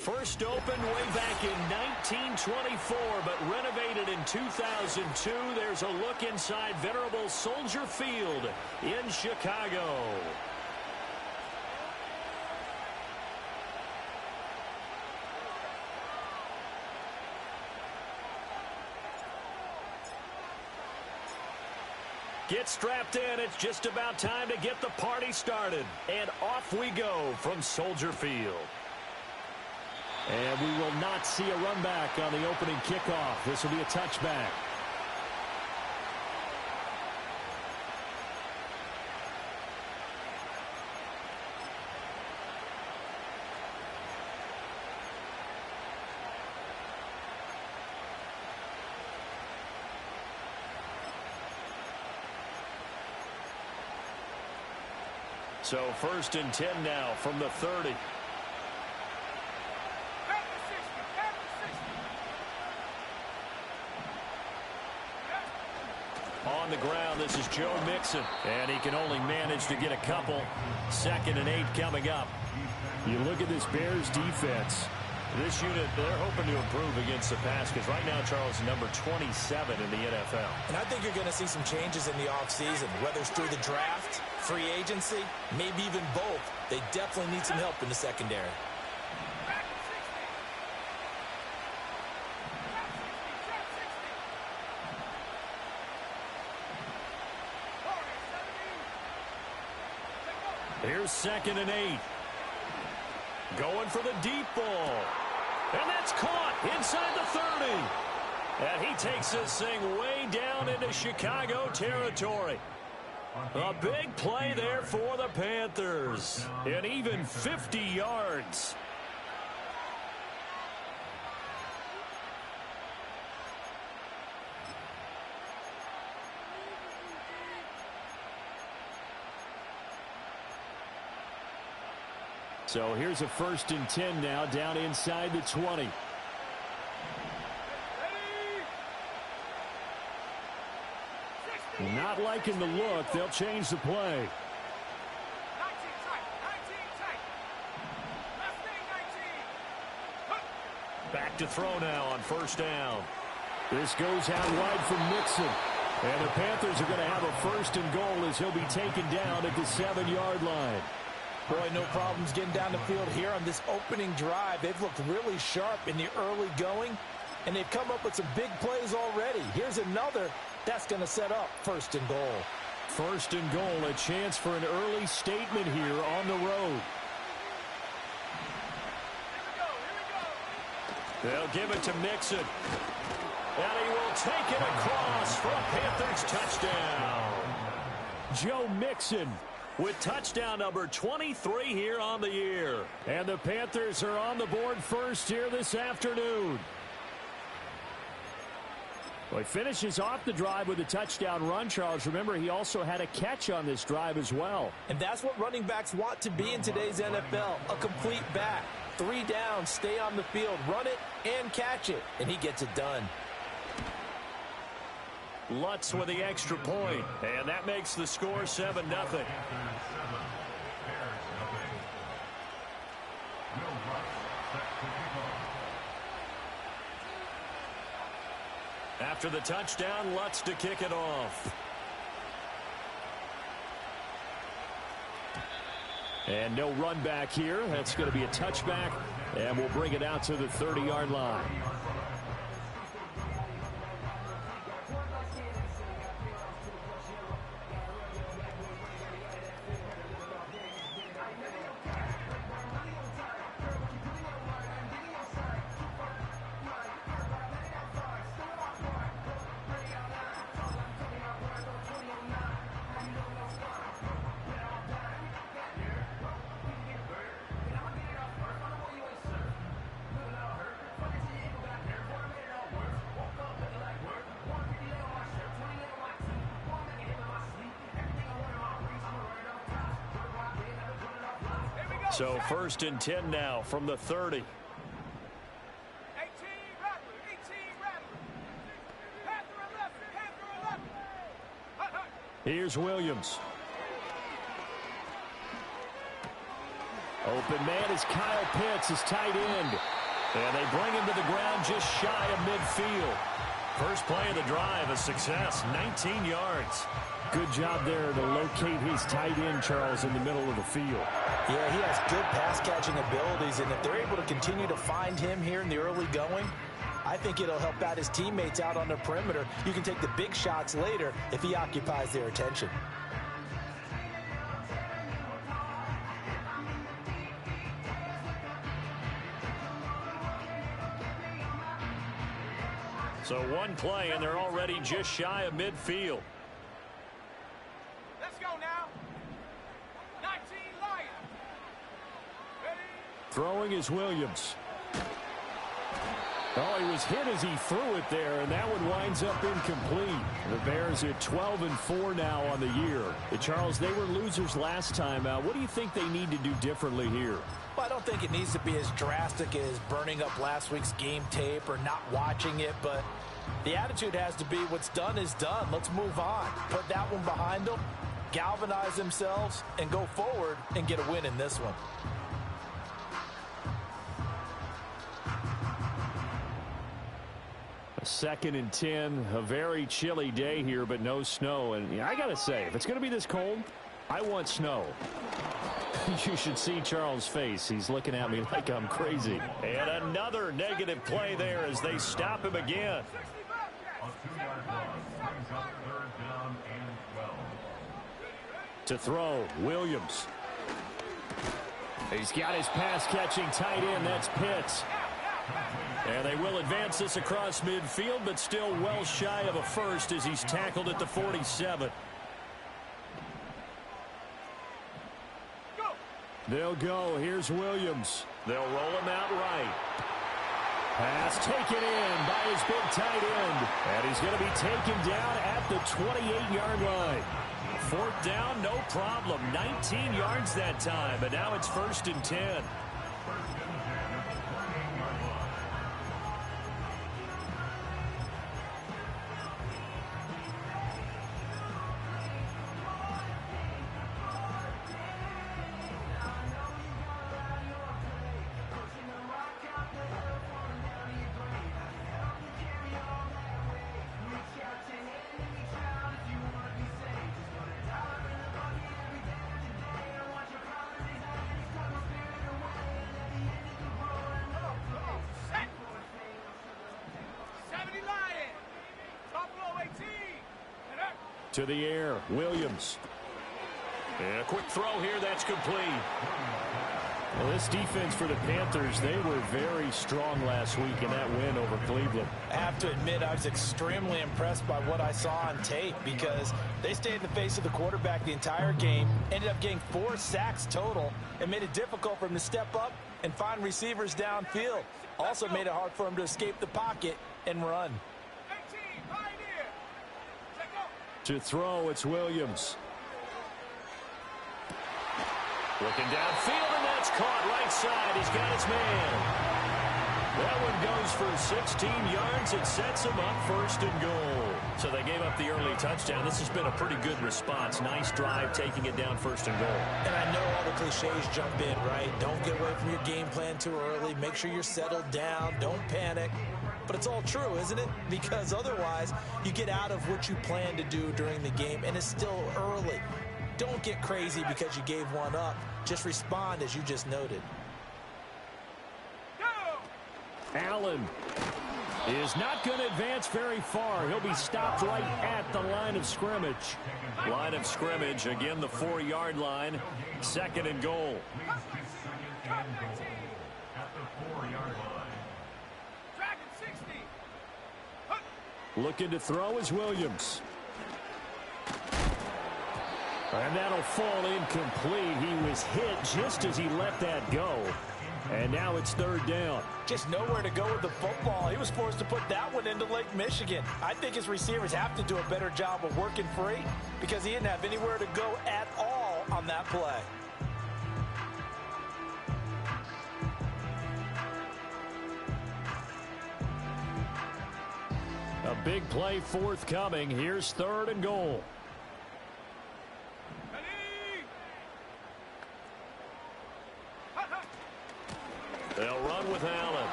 First opened way back in 1924, but renovated in 2002. There's a look inside venerable Soldier Field in Chicago. Get strapped in. It's just about time to get the party started. And off we go from Soldier Field. And we will not see a run back on the opening kickoff. This will be a touchback. So 1st and 10 now from the 30. On the ground, this is Joe Mixon. And he can only manage to get a couple. 2nd and 8 coming up. You look at this Bears defense. This unit, they're hoping to improve against the pass because right now, Charles, number 27 in the NFL. And I think you're going to see some changes in the offseason, whether it's through the draft, free agency, maybe even both. They definitely need some help in the secondary. Here's 2nd and 8. Going for the deep ball. And that's caught inside the 30. And he takes this thing way down into Chicago territory. A big play there for the Panthers. And even 50 yards. So here's a 1st and 10 now down inside the 20. Not liking the look. They'll change the play. Back to throw now on 1st down. This goes out wide from Mixon. And the Panthers are going to have a 1st and goal as he'll be taken down at the 7-yard line. Boy, no problems getting down the field here on this opening drive. They've looked really sharp in the early going, and they've come up with some big plays already. Here's another that's going to set up 1st and goal. 1st and goal, a chance for an early statement here on the road. They'll give it to Mixon. And he will take it across for a Panthers touchdown. Joe Mixon with touchdown number 23 here on the year. And the Panthers are on the board first here this afternoon. Well, he finishes off the drive with a touchdown run, Charles. Remember, he also had a catch on this drive as well. And that's what running backs want to be in today's NFL, a complete back. 3 down, stay on the field, run it, and catch it. And he gets it done. Lutz with the extra point, and that makes the score 7-0. After the touchdown, Lutz to kick it off. And no run back here. That's going to be a touchback, and we'll bring it out to the 30-yard line. So 1st and 10 now from the 30. Here's Williams. Open man is Kyle Pitts, his tight end. And they bring him to the ground just shy of midfield. First play of the drive, a success, 19 yards. Good job there to locate his tight end, Charles, in the middle of the field. Yeah, he has good pass-catching abilities, and if they're able to continue to find him here in the early going, I think it'll help out his teammates out on the perimeter. You can take the big shots later if he occupies their attention. So one play, and they're already just shy of midfield. Let's go now. 19 Lions. Ready? Throwing is Williams. Oh, he was hit as he threw it there, and that one winds up incomplete. The Bears at 12-4 now on the year. Charles, they were losers last time out. What do you think they need to do differently here? Well, I don't think it needs to be as drastic as burning up last week's game tape or not watching it, but the attitude has to be what's done is done. Let's move on. Put that one behind them, galvanize themselves, and go forward and get a win in this one. A 2nd and 10, a very chilly day here, but no snow. And I got to say, if it's going to be this cold, I want snow. You should see Charles' face. He's looking at me like I'm crazy. And another negative play there as they stop him again. To throw, Williams. He's got his pass-catching tight end. That's Pitts. And they will advance this across midfield, but still well shy of a first as he's tackled at the 47. They'll go. Here's Williams. They'll roll him out right. Pass taken in by his big tight end. And he's going to be taken down at the 28-yard line. 4th down, no problem. 19 yards that time, but now it's 1st and 10. To the air, Williams. And a quick throw here, that's complete. Well, this defense for the Panthers, they were very strong last week in that win over Cleveland. I have to admit, I was extremely impressed by what I saw on tape because they stayed in the face of the quarterback the entire game, ended up getting 4 sacks total, and made it difficult for him to step up and find receivers downfield. Also made it hard for him to escape the pocket and run. To throw, it's Williams. Looking downfield, and that's caught right side. He's got his man. That one goes for 16 yards. It sets him up 1st and goal. So they gave up the early touchdown. This has been a pretty good response. Nice drive, taking it down 1st and goal. And I know all the cliches jump in, right? Don't get away from your game plan too early. Make sure you're settled down. Don't panic. But it's all true, isn't it? Because otherwise, you get out of what you plan to do during the game, and it's still early. Don't get crazy because you gave one up. Just respond as you just noted. Allen is not going to advance very far. He'll be stopped right at the line of scrimmage. Line of scrimmage, again, the 4-yard line. 2nd and goal. Looking to throw is Williams. And that'll fall incomplete. He was hit just as he let that go. And now it's 3rd down. Just nowhere to go with the football. He was forced to put that one into Lake Michigan. I think his receivers have to do a better job of working free because he didn't have anywhere to go at all on that play. A big play forthcoming. Here's 3rd and goal.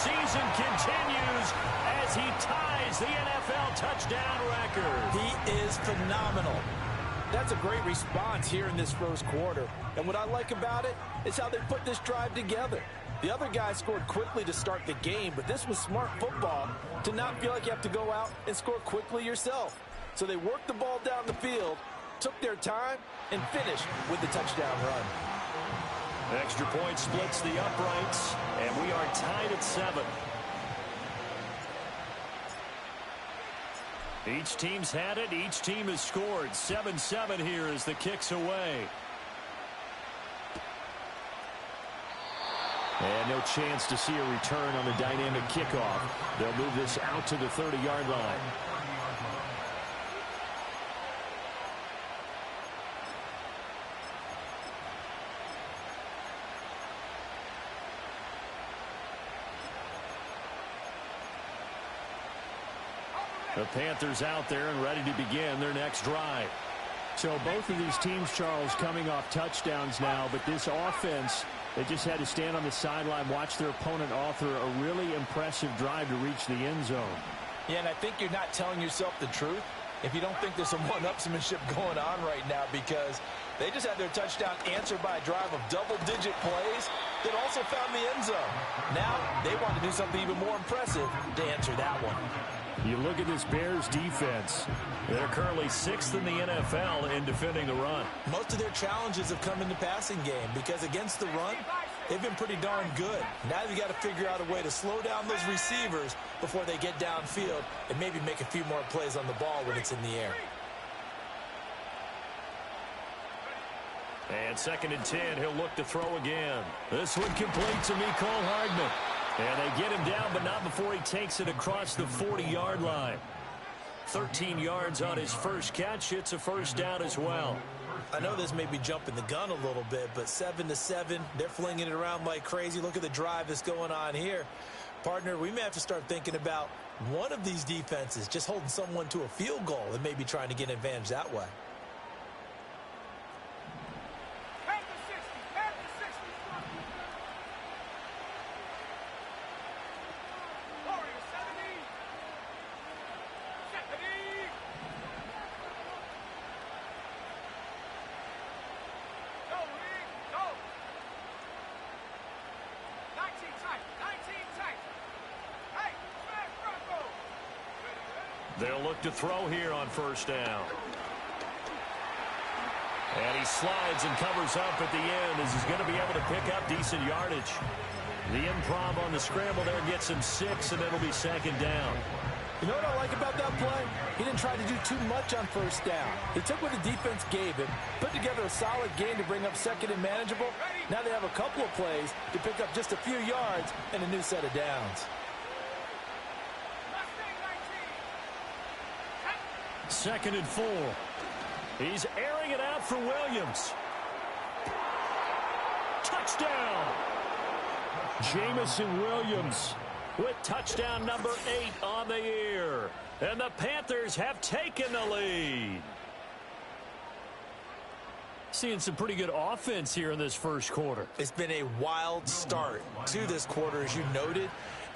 season continues as he ties the NFL touchdown record. He is phenomenal. That's a great response here in this first quarter. And what I like about it is how they put this drive together. The other guy scored quickly to start the game, but this was smart football to not feel like you have to go out and score quickly yourself. So they worked the ball down the field, took their time, and finished with the touchdown run. Extra point splits the uprights, and we are tied at 7. Each team's had it. Each team has scored. 7-7 here as the kick's away. And no chance to see a return on the dynamic kickoff. They'll move this out to the 30-yard line. The Panthers out there and ready to begin their next drive. So both of these teams, Charles, coming off touchdowns now, but this offense, they just had to stand on the sideline, watch their opponent author a really impressive drive to reach the end zone. Yeah, and I think you're not telling yourself the truth if you don't think there's some one-upsmanship going on right now, because they just had their touchdown answered by a drive of double-digit plays that also found the end zone. Now they want to do something even more impressive to answer that one. You look at this Bears defense. They're currently 6th in the NFL in defending the run. Most of their challenges have come in the passing game because against the run, they've been pretty darn good. Now they've got to figure out a way to slow down those receivers before they get downfield and maybe make a few more plays on the ball when it's in the air. And 2nd and 10, he'll look to throw again. This one complete to Mecole Hardman. And they get him down, but not before he takes it across the 40-yard line. 13 yards on his first catch. It's a first down as well. I know this may be jumping the gun a little bit, but 7-7, they're flinging it around like crazy. Look at the drive that's going on here. Partner, we may have to start thinking about one of these defenses just holding someone to a field goal and maybe trying to get an advantage that way. They'll look to throw here on first down. And he slides and covers up at the end as he's going to be able to pick up decent yardage. The improv on the scramble there gets him 6, and it'll be 2nd down. You know what I like about that play? He didn't try to do too much on first down. He took what the defense gave him, put together a solid game to bring up 2nd and manageable. Now they have a couple of plays to pick up just a few yards and a new set of downs. 2nd and 4. He's airing it out for Williams. Touchdown! Jamison Williams with touchdown number 8 on the year. And the Panthers have taken the lead. Seeing some pretty good offense here in this first quarter. It's been a wild start to this quarter, as you noted.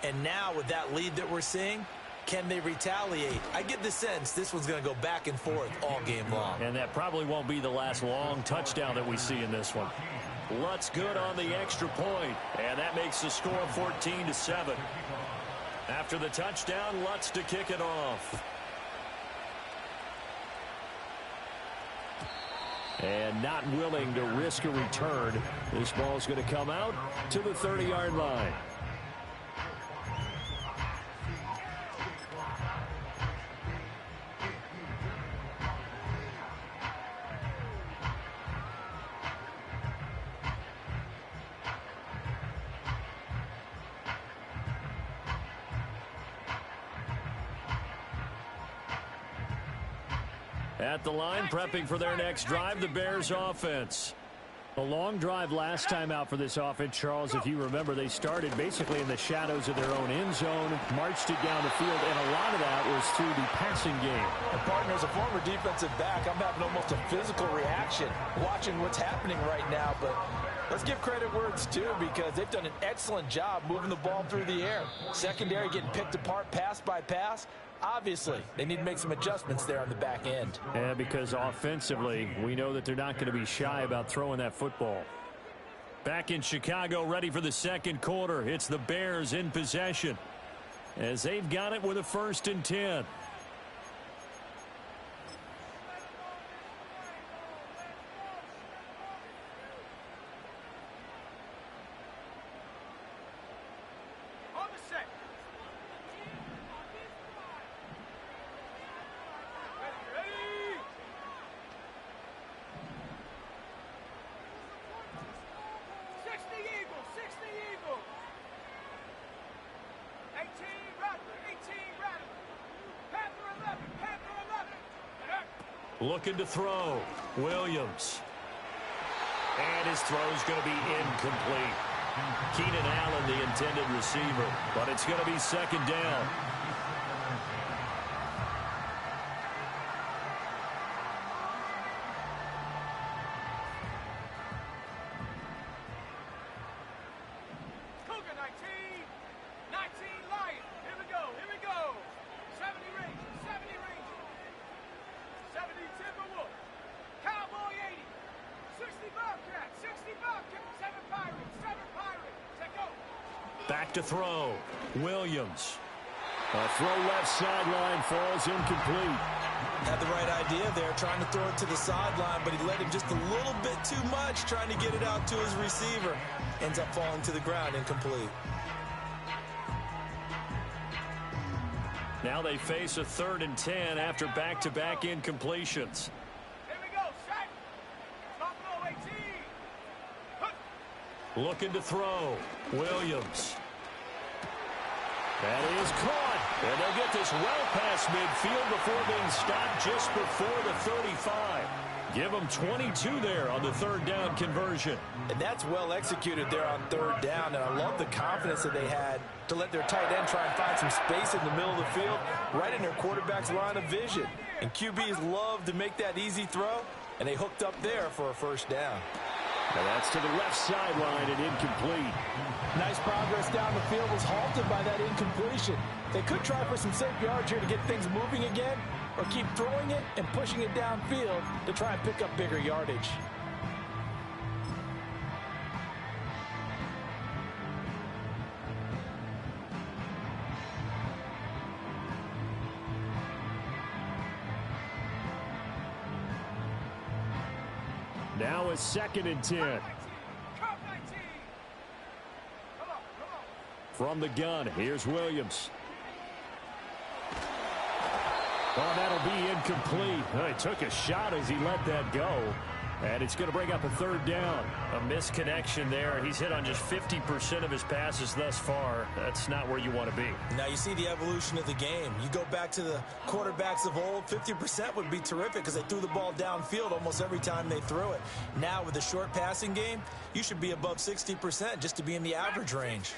And now with that lead that we're seeing, can they retaliate? I get the sense this one's going to go back and forth all game long. And that probably won't be the last long touchdown that we see in this one. Lutz good on the extra point, and that makes the score 14-7. After the touchdown, Lutz to kick it off. And not willing to risk a return. This ball's going to come out to the 30-yard line. At the line, prepping for their next drive, the Bears offense. A long drive last time out for this offense, Charles. If you remember, they started basically in the shadows of their own end zone, marched it down the field, and a lot of that was through the passing game. And partner, as a former defensive back, I'm having almost a physical reaction watching what's happening right now, but Let's give credit where it's due because they've done an excellent job moving the ball through the air. Secondary getting picked apart pass by pass. Obviously, they need to make some adjustments there on the back end. Yeah, because offensively, we know that they're not going to be shy about throwing that football. Back in Chicago, ready for the second quarter. It's the Bears in possession as they've got it with a 1st and 10. Looking to throw. Williams. And his throw's going to be incomplete. Keenan Allen, the intended receiver. But it's going to be 2nd down. Back to throw. Williams. A throw left sideline, falls incomplete. Had the right idea there, trying to throw it to the sideline, but he led him just a little bit too much, trying to get it out to his receiver. Ends up falling to the ground, incomplete. Now they face a 3rd and 10 after back-to-back incompletions. Here we go, set. Buffalo 18. Looking to throw. Williams. That is caught. And they'll get this well past midfield before being stopped just before the 35. Give them 22 there on the 3rd down conversion. And that's well executed there on 3rd down. And I love the confidence that they had to let their tight end try and find some space in the middle of the field, right in their quarterback's line of vision. And QBs love to make that easy throw, and they hooked up there for a 1st down. Now that's to the left sideline and incomplete. Nice progress down the field was halted by that incompletion. They could try for some safe yards here to get things moving again, or keep throwing it and pushing it downfield to try and pick up bigger yardage. Now a 2nd and 10. From the gun, here's Williams. Oh, that'll be incomplete. He took a shot as he let that go. And it's going to bring up a 3rd down. A misconnection there. He's hit on just 50% of his passes thus far. That's not where you want to be. Now you see the evolution of the game. You go back to the quarterbacks of old, 50% would be terrific because they threw the ball downfield almost every time they threw it. Now with the short passing game, you should be above 60% just to be in the average range.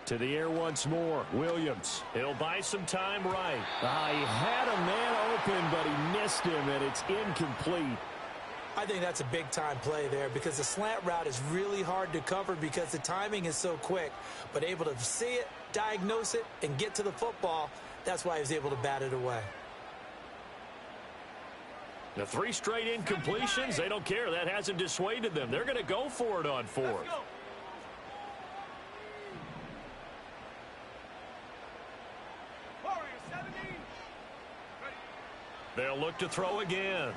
To the air once more. Williams. He'll buy some time right. He had a man open, but he missed him, and it's incomplete. I think that's a big-time play there because the slant route is really hard to cover because the timing is so quick. But able to see it, diagnose it, and get to the football, that's why he was able to bat it away. The 3 straight incompletions, they don't care. That hasn't dissuaded them. They're going to go for it on 4th. They'll look to throw again.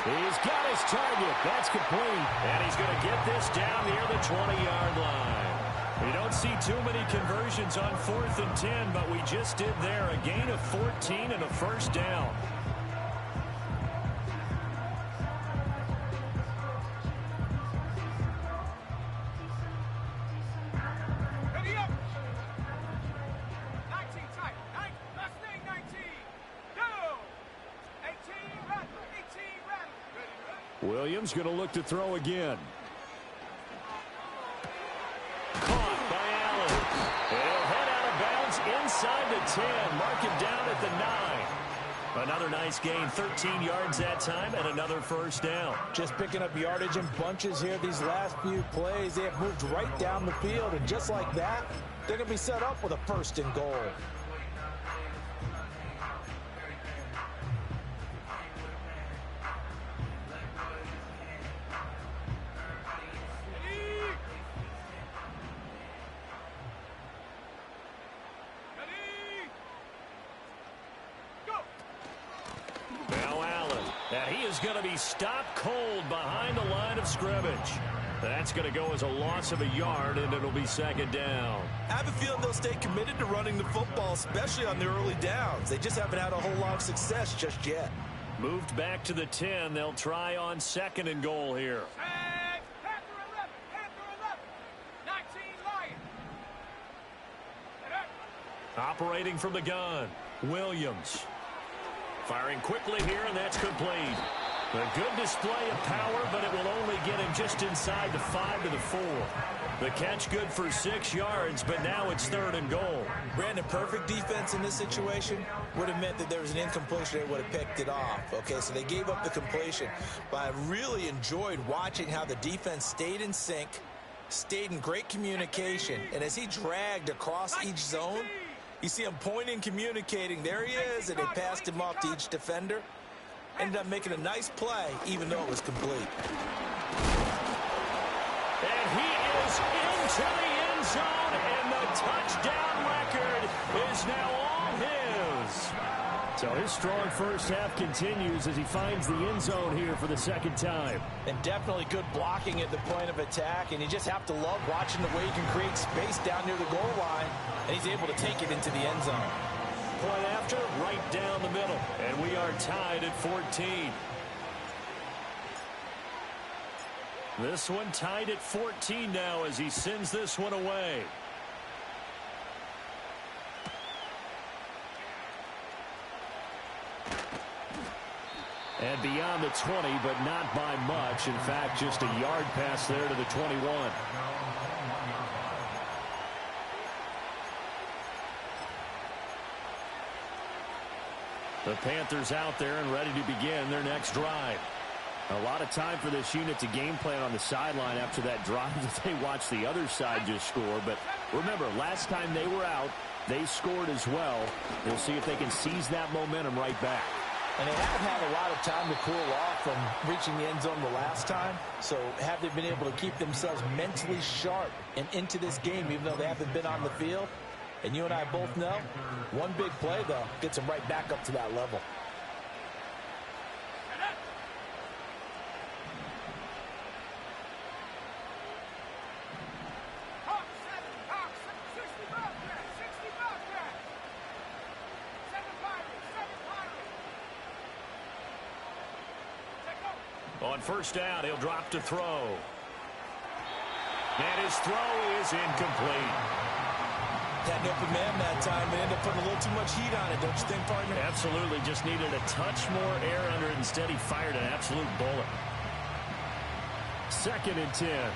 He's got his target. That's complete. And he's going to get this down near the 20-yard line. We don't see too many conversions on 4th and 10, but we just did there. A gain of 14 and a 1st down. Williams going to look to throw again. Caught by Allen. He'll head out of bounds inside the 10. Mark him down at the 9. Another nice gain, 13 yards that time, and another first down. Just picking up yardage in bunches here these last few plays. They have moved right down the field, and just like that, they're going to be set up with a first and goal. Going to be stopped cold behind the line of scrimmage. That's going to go as a loss of a yard, and it'll be second down. I have a feeling they'll stay committed to running the football, especially on the early downs. They just haven't had a whole lot of success just yet. Moved back to the 10. They'll try on second and goal here. Panther 11, Panther 11, 19 Lion. Operating from the gun, Williams. Firing quickly here, and that's complete. A good display of power, but it will only get him just inside the 5 to the 4. The catch good for 6 yards, but now it's third and goal. Brandon, perfect defense in this situation would have meant that there was an incompletion. They would have picked it off. Okay, so they gave up the completion. But I really enjoyed watching how the defense stayed in sync, stayed in great communication, and as he dragged across each zone, you see him pointing, communicating. There he is, and they passed him off to each defender. Ended up making a nice play, even though it was complete. And he is into the end zone, and the touchdown record is now all his. So his strong first half continues as he finds the end zone here for the second time. And definitely good blocking at the point of attack, and you just have to love watching the way he can create space down near the goal line, and he's able to take it into the end zone. Point after, right down the middle, and we are tied at 14. This one tied at 14 now as he sends this one away. And beyond the 20, but not by much. In fact, just a yard pass there to the 21. The Panthers out there and ready to begin their next drive. A lot of time for this unit to game plan on the sideline after that drive that they watched the other side just score. But remember, last time they were out, they scored as well. We'll see if they can seize that momentum right back. And they haven't had a lot of time to cool off from reaching the end zone the last time. So have they been able to keep themselves mentally sharp and into this game, even though they haven't been on the field? And you and I both know, one big play, though, gets them right back up to that level. On first down, he'll drop to throw. And his throw is incomplete. Had an open man that time and ended up putting a little too much heat on it, don't you think, partner? Absolutely. Just needed a touch more air under it. Instead, he fired an absolute bullet. Second and 10.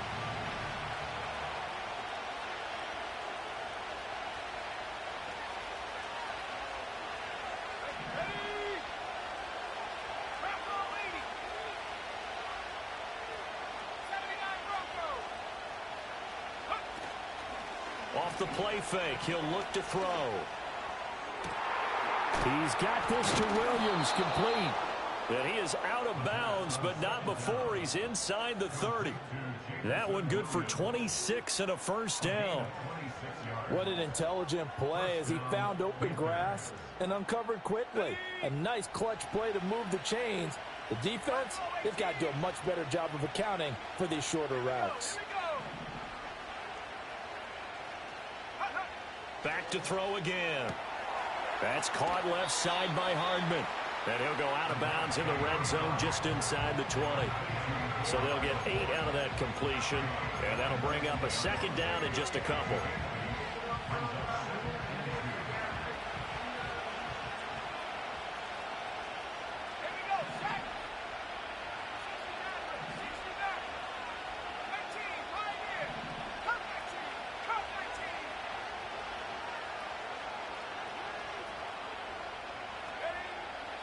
Off the play fake, he'll look to throw. He's got this to Williams, complete. And he is out of bounds, but not before he's inside the 30. That one good for 26 and a first down. What an intelligent play as he found open grass and uncovered quickly. A nice clutch play to move the chains. The defense, they've got to do a much better job of accounting for these shorter routes. Back to throw again. That's caught left side by Hardman. And he'll go out of bounds in the red zone just inside the 20. So they'll get 8 out of that completion. And that'll bring up a second down in just a couple.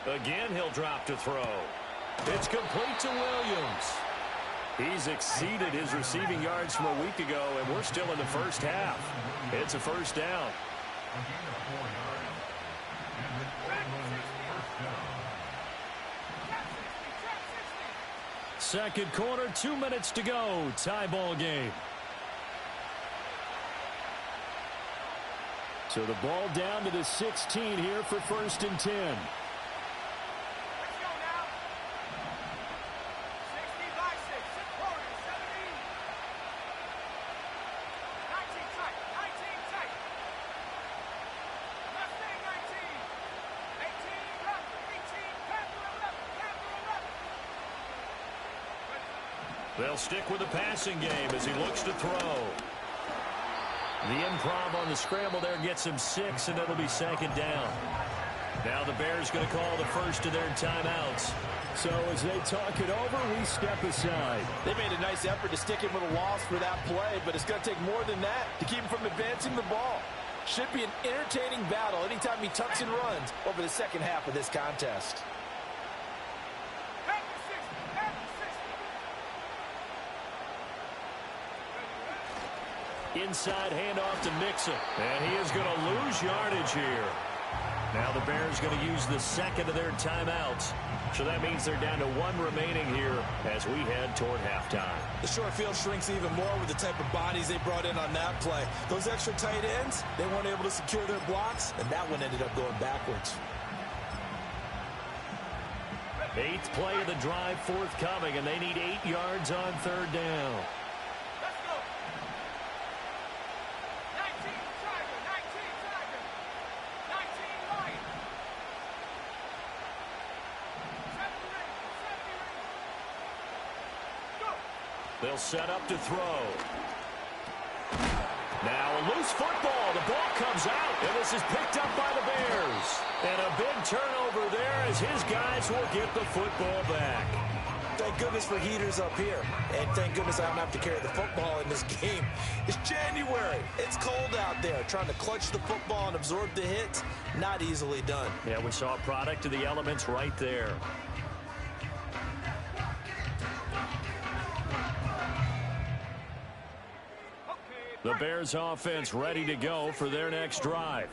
Again, he'll drop to throw. It's complete to Williams. He's exceeded his receiving yards from a week ago, and we're still in the first half. It's a first down. Second quarter, 2 minutes to go. Tie ball game. So the ball down to the 16 here for 1st and 10. Let's go now. 60 by 6. 6 quarters. 17. 19 tight. 19 tight. Mustang 19. 18 Panther. 18 Panther 11. Panther 11. They'll stick with the passing game as he looks to throw. The improv on the scramble there gets him 6, and it'll be 2nd down. Now the Bears going to call the first of their timeouts. So as they talk it over, we step aside. They made a nice effort to stick him with a loss for that play, but it's going to take more than that to keep him from advancing the ball. Should be an entertaining battle anytime he tucks and runs over the second half of this contest. Panther 60. Panther 60. Inside handoff to Mixon. And he is going to lose yardage here. Now the Bears going to use the second of their timeouts. So that means they're down to 1 remaining here as we head toward halftime. The short field shrinks even more with the type of bodies they brought in on that play. Those extra tight ends, they weren't able to secure their blocks, and that one ended up going backwards. 8th play of the drive forthcoming, and they need 8 yards on 3rd down. Let's go. 19 Tiger. 19 Tiger. 19 Lion. 70 Rangers. 70 Rangers. Go. They'll set up to throw. Now a loose football. The ball comes out, and this is picked up by the Bears. And a big turnover there as his guys will get the football back. Thank goodness for heaters up here. And thank goodness I don't have to carry the football in this game. It's January. It's cold out there. Trying to clutch the football and absorb the hits, not easily done. Yeah, we saw a product of the elements right there. The Bears offense ready to go for their next drive.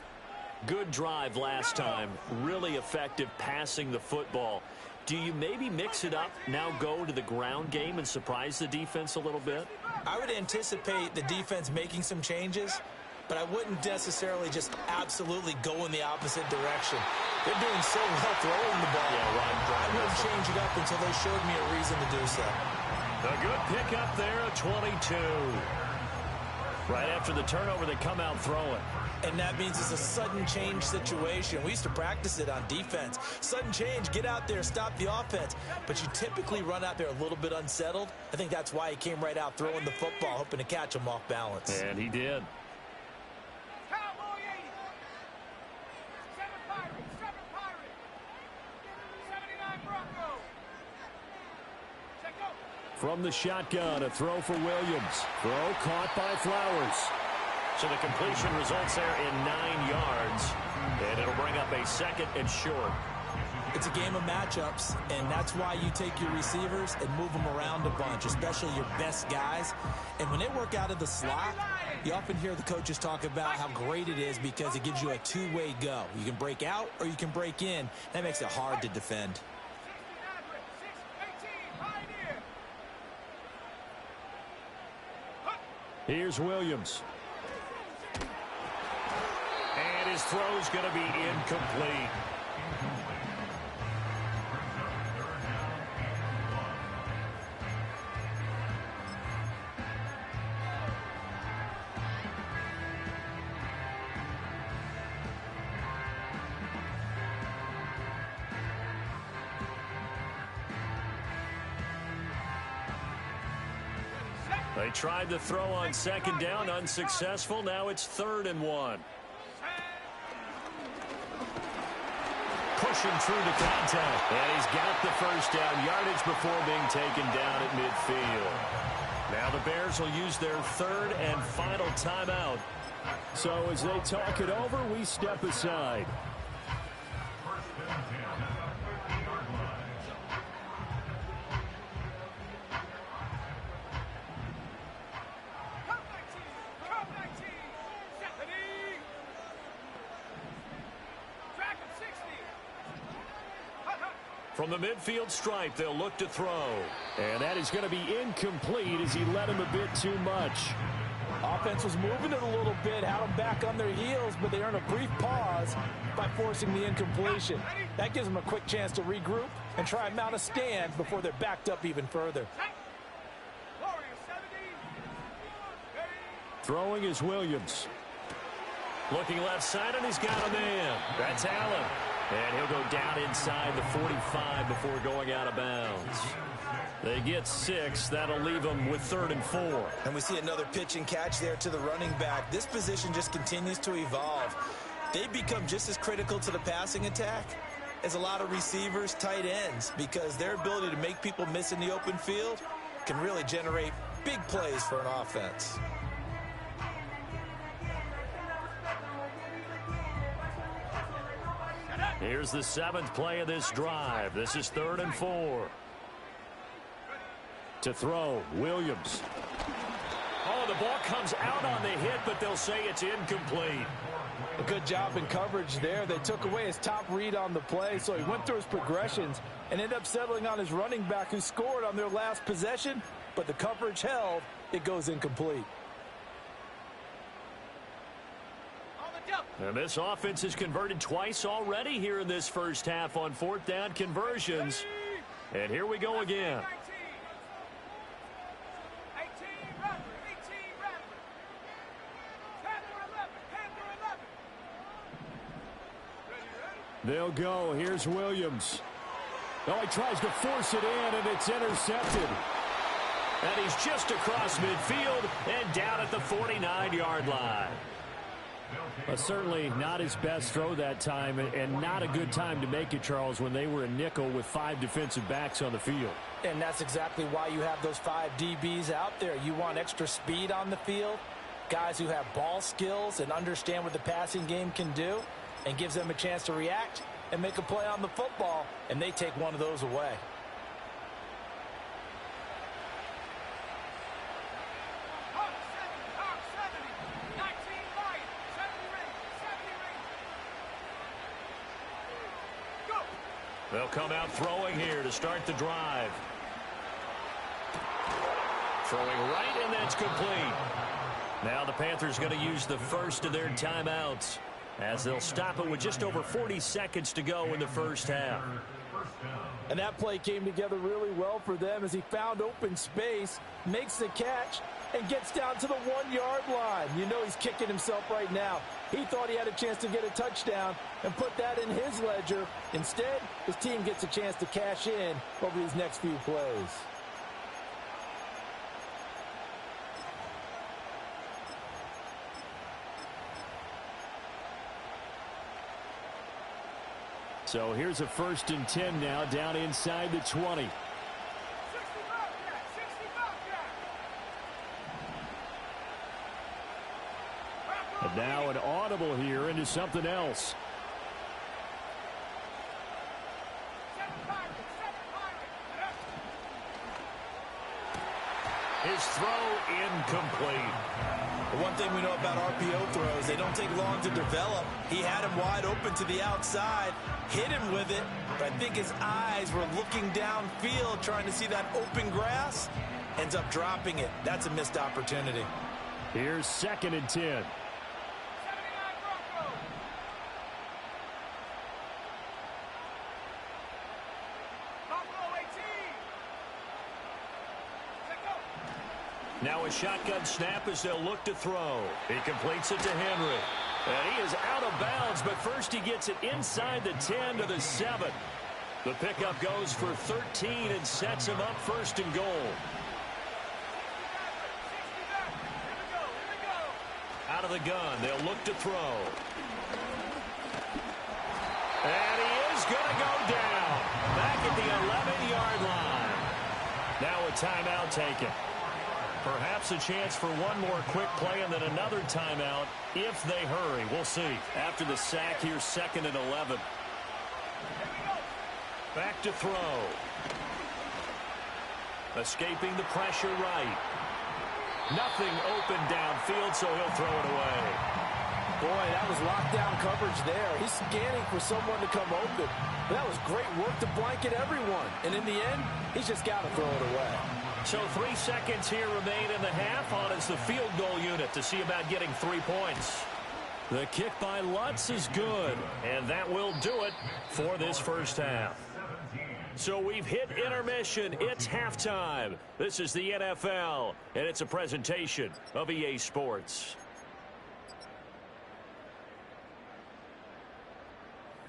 Good drive last time. Really effective passing the football. Do you maybe mix it up, now go to the ground game and surprise the defense a little bit? I would anticipate the defense making some changes, but I wouldn't necessarily just absolutely go in the opposite direction. They're doing so well throwing the ball. Yeah, right. I wouldn't change it up until they showed me a reason to do so. A good pickup there at 22. Right after the turnover, they come out throwing. And that means it's a sudden change situation. We used to practice it on defense. Sudden change, get out there, stop the offense. But you typically run out there a little bit unsettled. I think that's why he came right out throwing the football, hoping to catch him off balance. And he did. Cowboy 80. 7 Pirates. 7 Pirates. 79 Broncos. Check go. From the shotgun, a throw for Williams. Throw caught by Flowers. So the completion results there in 9 yards. And it'll bring up a 2nd and short. It's a game of matchups, and that's why you take your receivers and move them around a bunch, especially your best guys. And when they work out of the slot, you often hear the coaches talk about how great it is because it gives you a two-way go. You can break out or you can break in. That makes it hard to defend. 6 Pioneer. Here's Williams. And his throw's going to be incomplete. They tried to throw on 2nd down, unsuccessful. Now it's 3rd and 1. Pushing through the contact. And he's got the first down yardage before being taken down at midfield. Now the Bears will use their 3rd and final timeout. So as they talk it over, we step aside. From the midfield stripe, they'll look to throw. And that is going to be incomplete as he led him a bit too much. Offense was moving it a little bit, had them back on their heels, but they earned a brief pause by forcing the incompletion. That gives them a quick chance to regroup and try and mount a stand before they're backed up even further. Throwing is Williams. Looking left side, and he's got a man. That's Allen. And he'll go down inside the 45 before going out of bounds. They get 6. That'll leave them with 3rd and 4. And we see another pitch and catch there to the running back. This position just continues to evolve. They become just as critical to the passing attack as a lot of receivers, tight ends, because their ability to make people miss in the open field can really generate big plays for an offense. Here's the 7th play of this drive. This is 3rd and 4. To throw, Williams. Oh, the ball comes out on the hit, but they'll say it's incomplete. A good job in coverage there. They took away his top read on the play, so he went through his progressions and ended up settling on his running back who scored on their last possession, but the coverage held. It goes incomplete. And this offense has converted twice already here in this first half on 4th down conversions. And here we go again. They'll go. Here's Williams. Oh, he tries to force it in, and it's intercepted. And he's just across midfield and down at the 49-yard line. Certainly not his best throw that time, and not a good time to make it, Charles, when they were a nickel with 5 defensive backs on the field. And that's exactly why you have those 5 DBs out there. You want extra speed on the field, guys who have ball skills and understand what the passing game can do, and gives them a chance to react and make a play on the football, and they take one of those away. They'll come out throwing here to start the drive. Throwing right, and that's complete. Now the Panthers going to use the first of their timeouts, as they'll stop it with just over 40 seconds to go in the first half. And that play came together really well for them as he found open space, makes the catch, and gets down to the 1-yard line. You know he's kicking himself right now. He thought he had a chance to get a touchdown and put that in his ledger. Instead, his team gets a chance to cash in over these next few plays. So here's a 1st and 10 now, down inside the 20. And now an audible here into something else. His throw incomplete. The one thing we know about RPO throws, they don't take long to develop. He had him wide open to the outside, hit him with it, but I think his eyes were looking downfield trying to see that open grass. Ends up dropping it. That's a missed opportunity. Here's 2nd and 10. Now a shotgun snap as they'll look to throw. He completes it to Henry. And he is out of bounds, but first he gets it inside the 10 to the 7. The pickup goes for 13 and sets him up 1st and goal. Out of the gun, they'll look to throw. And he is going to go down. Back at the 11-yard line. Now a timeout taken. Perhaps a chance for one more quick play and then another timeout if they hurry. We'll see. After the sack, here's 2nd and 11. Back to throw. Escaping the pressure right. Nothing open downfield, so he'll throw it away. Boy, that was lockdown coverage there. He's scanning for someone to come open. But that was great work to blanket everyone. And in the end, he's just got to throw it away. So 3 seconds here remain in the half. On is the field goal unit to see about getting 3 points. The kick by Lutz is good, and that will do it for this first half. So we've hit intermission. It's halftime. This is the NFL, and it's a presentation of EA Sports.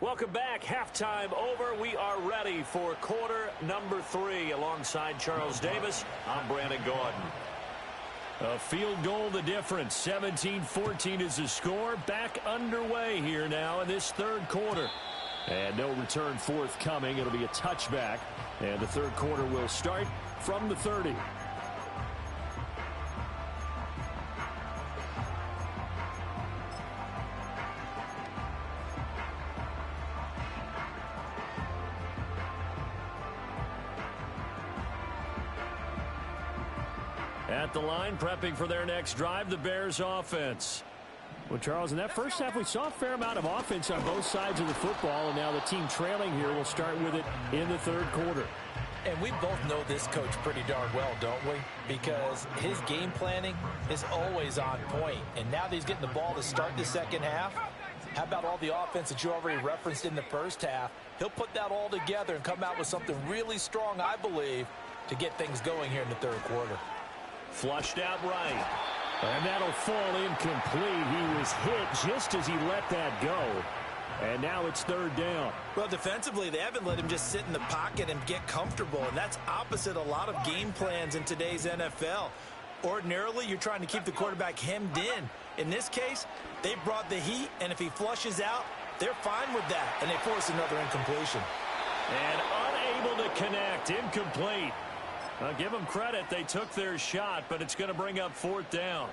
Welcome back. Halftime over. We are ready for quarter number 3. Alongside Charles Davis, I'm Brandon Gordon. A field goal the difference. 17-14 is the score. Back underway here now in this third quarter. And no return forthcoming. It'll be a touchback. And the third quarter will start from the 30. At the line, prepping for their next drive, the Bears offense. Well, Charles, in that first half, we saw a fair amount of offense on both sides of the football, and now the team trailing here will start with it in the third quarter. And we both know this coach pretty darn well, don't we? Because his game planning is always on point. And now that he's getting the ball to start the second half, how about all the offense that you already referenced in the first half? He'll put that all together and come out with something really strong, I believe, to get things going here in the third quarter. Flushed out right. And that'll fall incomplete. He was hit just as he let that go. And now it's third down. Well, defensively, they haven't let him just sit in the pocket and get comfortable. And that's opposite a lot of game plans in today's NFL. Ordinarily, you're trying to keep the quarterback hemmed in. In this case, they brought the heat, and if he flushes out, they're fine with that. And they force another incompletion. And unable to connect. Incomplete. I'll give them credit. They took their shot, but it's going to bring up fourth down.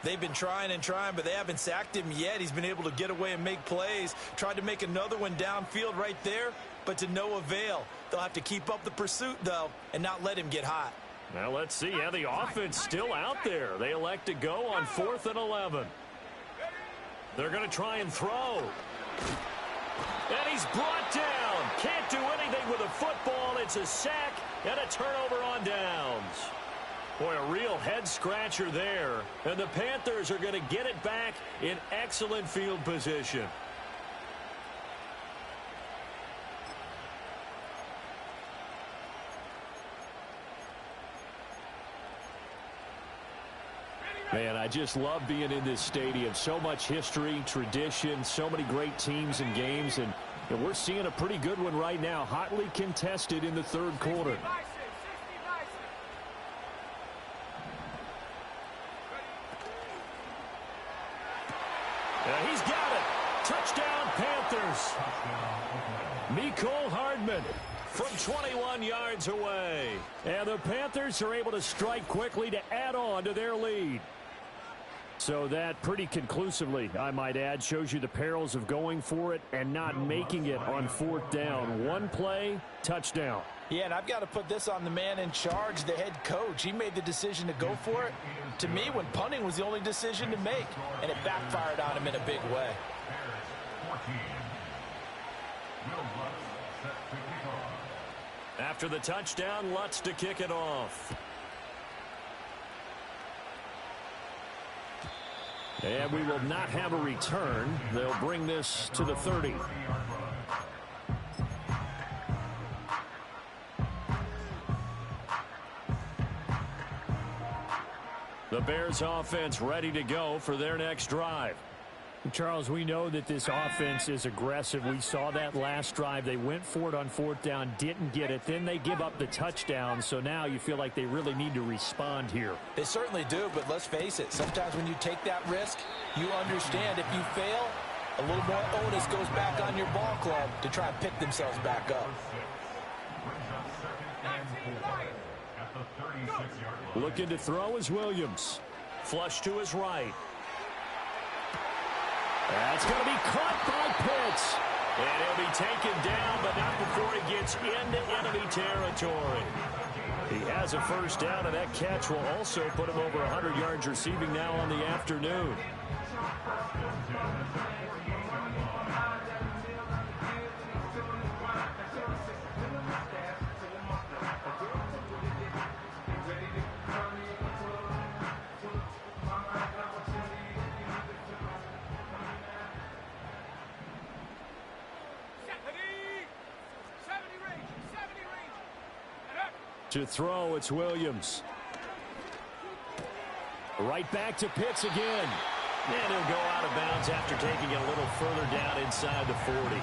They've been trying and trying, but they haven't sacked him yet. He's been able to get away and make plays. Tried to make another one downfield right there, but to no avail. They'll have to keep up the pursuit, though, and not let him get hot. Now let's see how the offense still out there. They elect to go on 4th and 11. They're going to try and throw. And he's brought down. Can't do anything with a football. It's a sack and a turnover on downs. Boy, a real head-scratcher there. And the Panthers are going to get it back in excellent field position. Man, I just love being in this stadium. So much history, tradition, so many great teams and games. And we're seeing a pretty good one right now, hotly contested in the third quarter. He's got it. Touchdown, Panthers. Mecole Hardman from 21 yards away. And the Panthers are able to strike quickly to add on to their lead. So that pretty conclusively, I might add, shows you the perils of going for it and not making it on fourth down. One play, touchdown. Yeah, and I've got to put this on the man in charge, the head coach. He made the decision to go for it. To me, when punting was the only decision to make, and it backfired on him in a big way. After the touchdown, Lutz to kick it off. And we will not have a return. They'll bring this to the 30. The Bears offense ready to go for their next drive. Charles, we know that this offense is aggressive. We saw that last drive. They went for it on fourth down, didn't get it. Then they give up the touchdown. So now you feel like they really need to respond here. They certainly do, but let's face it. Sometimes when you take that risk, you understand if you fail, a little more onus goes back on your ball club to try and pick themselves back up. Looking to throw is Williams. Flush to his right. That's going to be caught by Pitts. And he'll be taken down, but not before he gets into enemy territory. He has a first down, and that catch will also put him over 100 yards receiving now on the afternoon. To throw, it's Williams. Right back to Pitts again. And he'll go out of bounds after taking it a little further down inside the 40.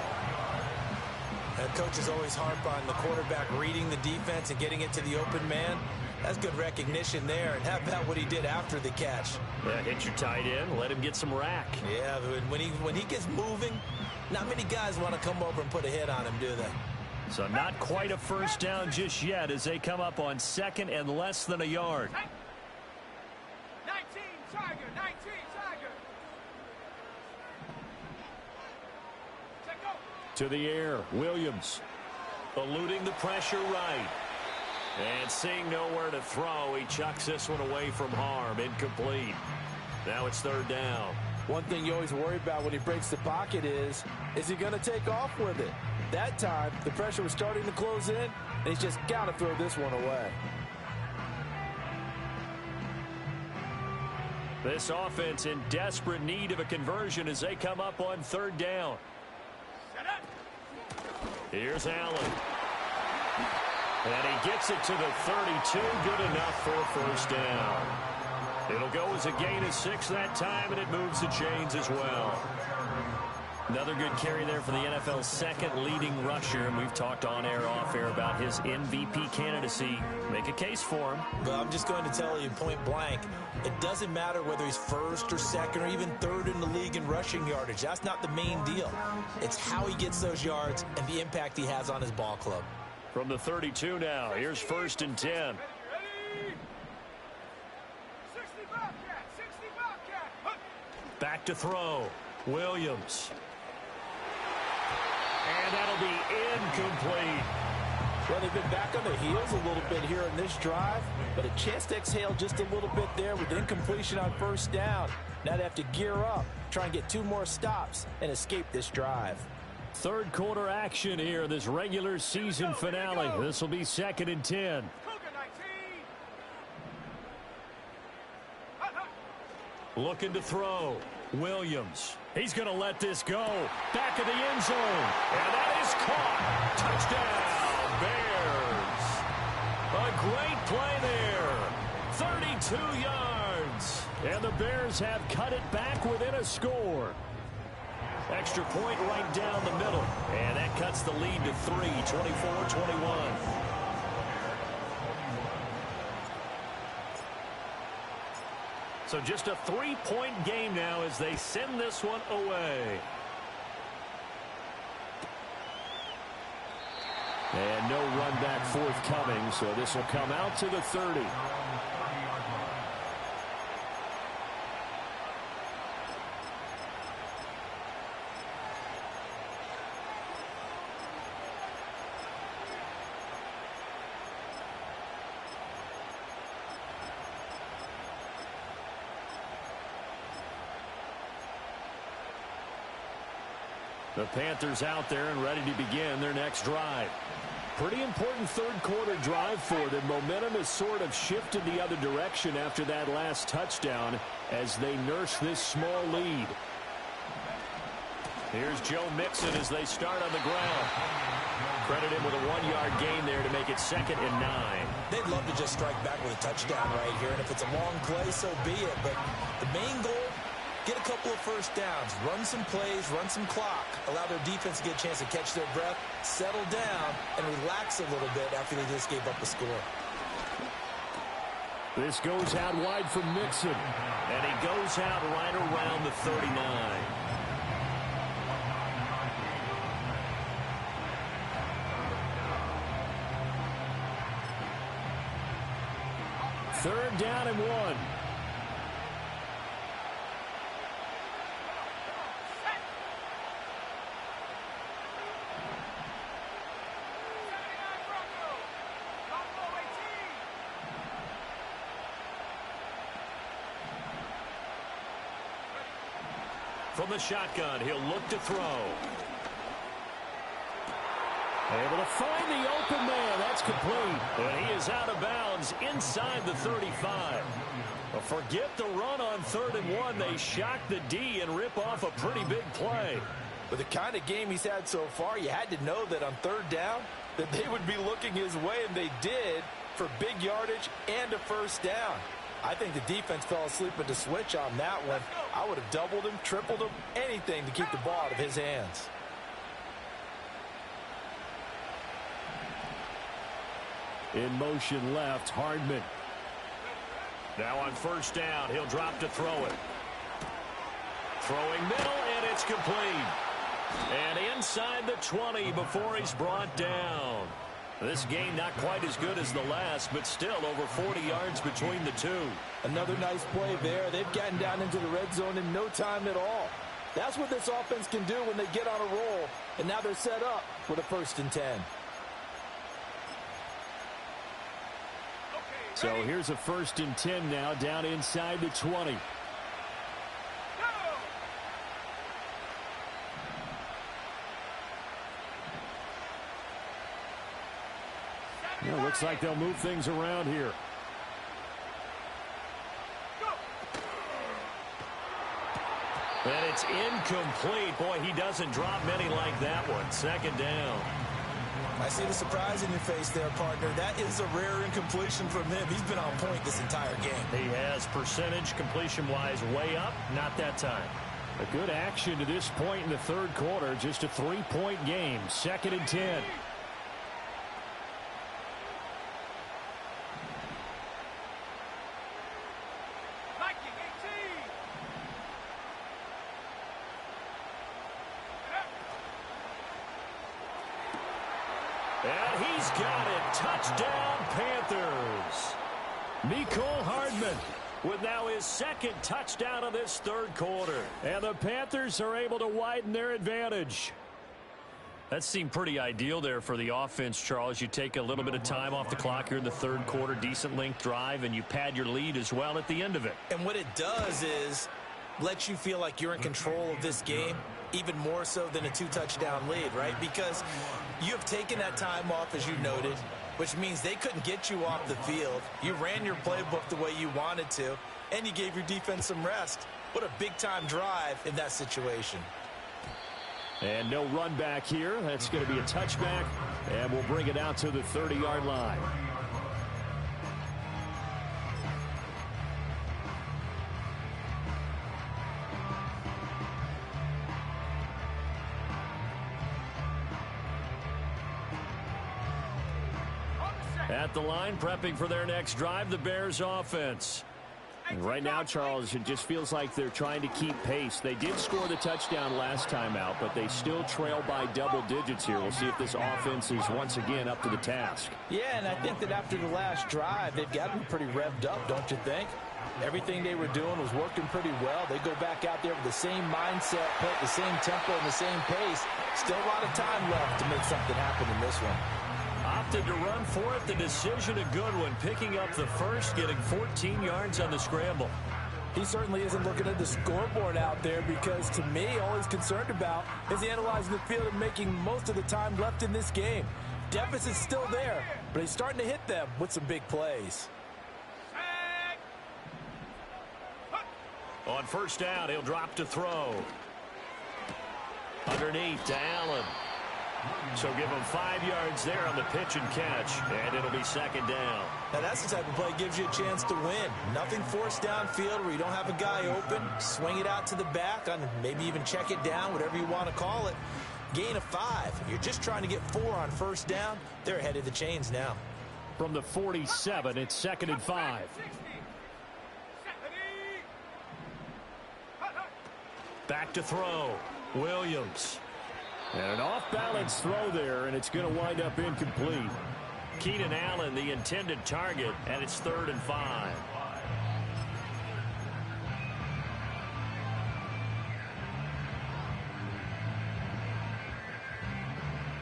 Coaches always harp on the quarterback reading the defense and getting it to the open man. That's good recognition there. And how about what he did after the catch? Yeah, hit your tight end, let him get some rack. Yeah, but when he gets moving, not many guys want to come over and put a hit on him, do they? So not quite a first down just yet as they come up on second and less than a yard. 19, Tiger, 19, Tiger. Check go. To the air, Williams. Eluding the pressure right. And seeing nowhere to throw, he chucks this one away from harm. Incomplete. Now it's third down. One thing you always worry about when he breaks the pocket is he going to take off with it? That time, the pressure was starting to close in, and he's just got to throw this one away. This offense in desperate need of a conversion as they come up on third down. Here's Allen. And he gets it to the 32. Good enough for a first down. It'll go as a gain of 6 that time, and it moves the chains as well. Another good carry there for the NFL's second leading rusher, and we've talked on air, off air about his MVP candidacy. Make a case for him. But I'm just going to tell you point blank, it doesn't matter whether he's first or second or even third in the league in rushing yardage. That's not the main deal. It's how he gets those yards and the impact he has on his ball club. From the 32 now, here's first and 10. Ready? 60 Bobcat, 60 Bobcat. Back to throw. Williams. And that'll be incomplete. Well, they've been back on their heels a little bit here in this drive, but a chance to exhale just a little bit there with incompletion on first down. Now they have to gear up, try and get 2 more stops, and escape this drive. Third quarter action here, this regular season finale. This will be second and 10. Looking to throw. Williams. He's going to let this go. Back of the end zone. And that is caught. Touchdown, Bears. A great play there. 32 yards. And the Bears have cut it back within a score. Extra point right down the middle. And that cuts the lead to 3, 24-21. So just a 3-point game now as they send this one away. And no run back forthcoming, so this will come out to the 30. The Panthers out there and ready to begin their next drive. Pretty important third quarter drive for them. Momentum has sort of shifted the other direction after that last touchdown as they nurse this small lead. Here's Joe Mixon as they start on the ground. Credit him with a 1-yard gain there to make it 2nd and 9. They'd love to just strike back with a touchdown right here, and if it's a long play, so be it. But the main goal, get a couple of first downs, run some plays, run some clock, allow their defense to get a chance to catch their breath, settle down, and relax a little bit after they just gave up a score. This goes out wide for Mixon, and he goes out right around the 39. Third down and 1. From the shotgun, he'll look to throw. Able to find the open man. That's complete. And he is out of bounds inside the 35. Well, forget the run on 3rd and 1. They shock the D and rip off a pretty big play. With the kind of game he's had so far, you had to know that on 3rd down that they would be looking his way, and they did, for big yardage and a first down. I think the defense fell asleep at the switch on that one. I would have doubled him, tripled him, anything to keep the ball out of his hands. In motion left, Hardman. Now on 1st down, he'll drop to throw it. Throwing middle, and it's complete. And inside the 20 before he's brought down. This game not quite as good as the last, but still over 40 yards between the two. Another nice play there. They've gotten down into the red zone in no time at all. That's what this offense can do when they get on a roll. And now they're set up with a 1st and 10. So here's a 1st and 10 now down inside the 20. Yeah, looks like they'll move things around here. And it's incomplete. Boy, he doesn't drop many like that one. 2nd down. I see the surprise in your face there, partner. That is a rare incompletion from him. He's been on point this entire game. He has percentage completion-wise way up. Not that time. A good action to this point in the 3rd quarter. Just a 3-point game. 2nd and 10. And he's got it. Touchdown, Panthers. Mecole Hardman with now his 2nd touchdown of this 3rd quarter. And the Panthers are able to widen their advantage. That seemed pretty ideal there for the offense, Charles. You take a little bit of time off the clock here in the 3rd quarter, decent length drive, and you pad your lead as well at the end of it. And what it does is lets you feel like you're in control of this game, even more so than a 2-touchdown lead, right? Because you have taken that time off, as you noted, which means they couldn't get you off the field. You ran your playbook the way you wanted to, and you gave your defense some rest. What a big-time drive in that situation. And no run back here. That's going to be a touchback, and we'll bring it out to the 30-yard line. At the line, prepping for their next drive, the Bears offense. And right now, Charles, it just feels like they're trying to keep pace. They did score the touchdown last time out, but they still trail by double digits here. We'll see if this offense is once again up to the task. Yeah, and I think that after the last drive, they've gotten pretty revved up, don't you think? Everything they were doing was working pretty well. They go back out there with the same mindset, put the same tempo and the same pace. Still a lot of time left to make something happen in this one. Opted to run for it. The decision a good one. Picking up the first, getting 14 yards on the scramble. He certainly isn't looking at the scoreboard out there because, to me, all he's concerned about is analyzing the field and making most of the time left in this game. Deficit's still there, but he's starting to hit them with some big plays. On 1st down, he'll drop to throw. Underneath to Allen. So give him 5 yards there on the pitch and catch, and it'll be 2nd down. Now that's the type of play that gives you a chance to win. Nothing forced downfield where you don't have a guy open. Swing it out to the back, on maybe even check it down, whatever you want to call it. Gain of 5. If you're just trying to get 4 on 1st down, they're ahead of the chains now. From the 47, it's 2nd and 5. Back to throw. Williams. And an off-balance throw there, and it's going to wind up incomplete. Keenan Allen, the intended target, and it's 3rd and 5.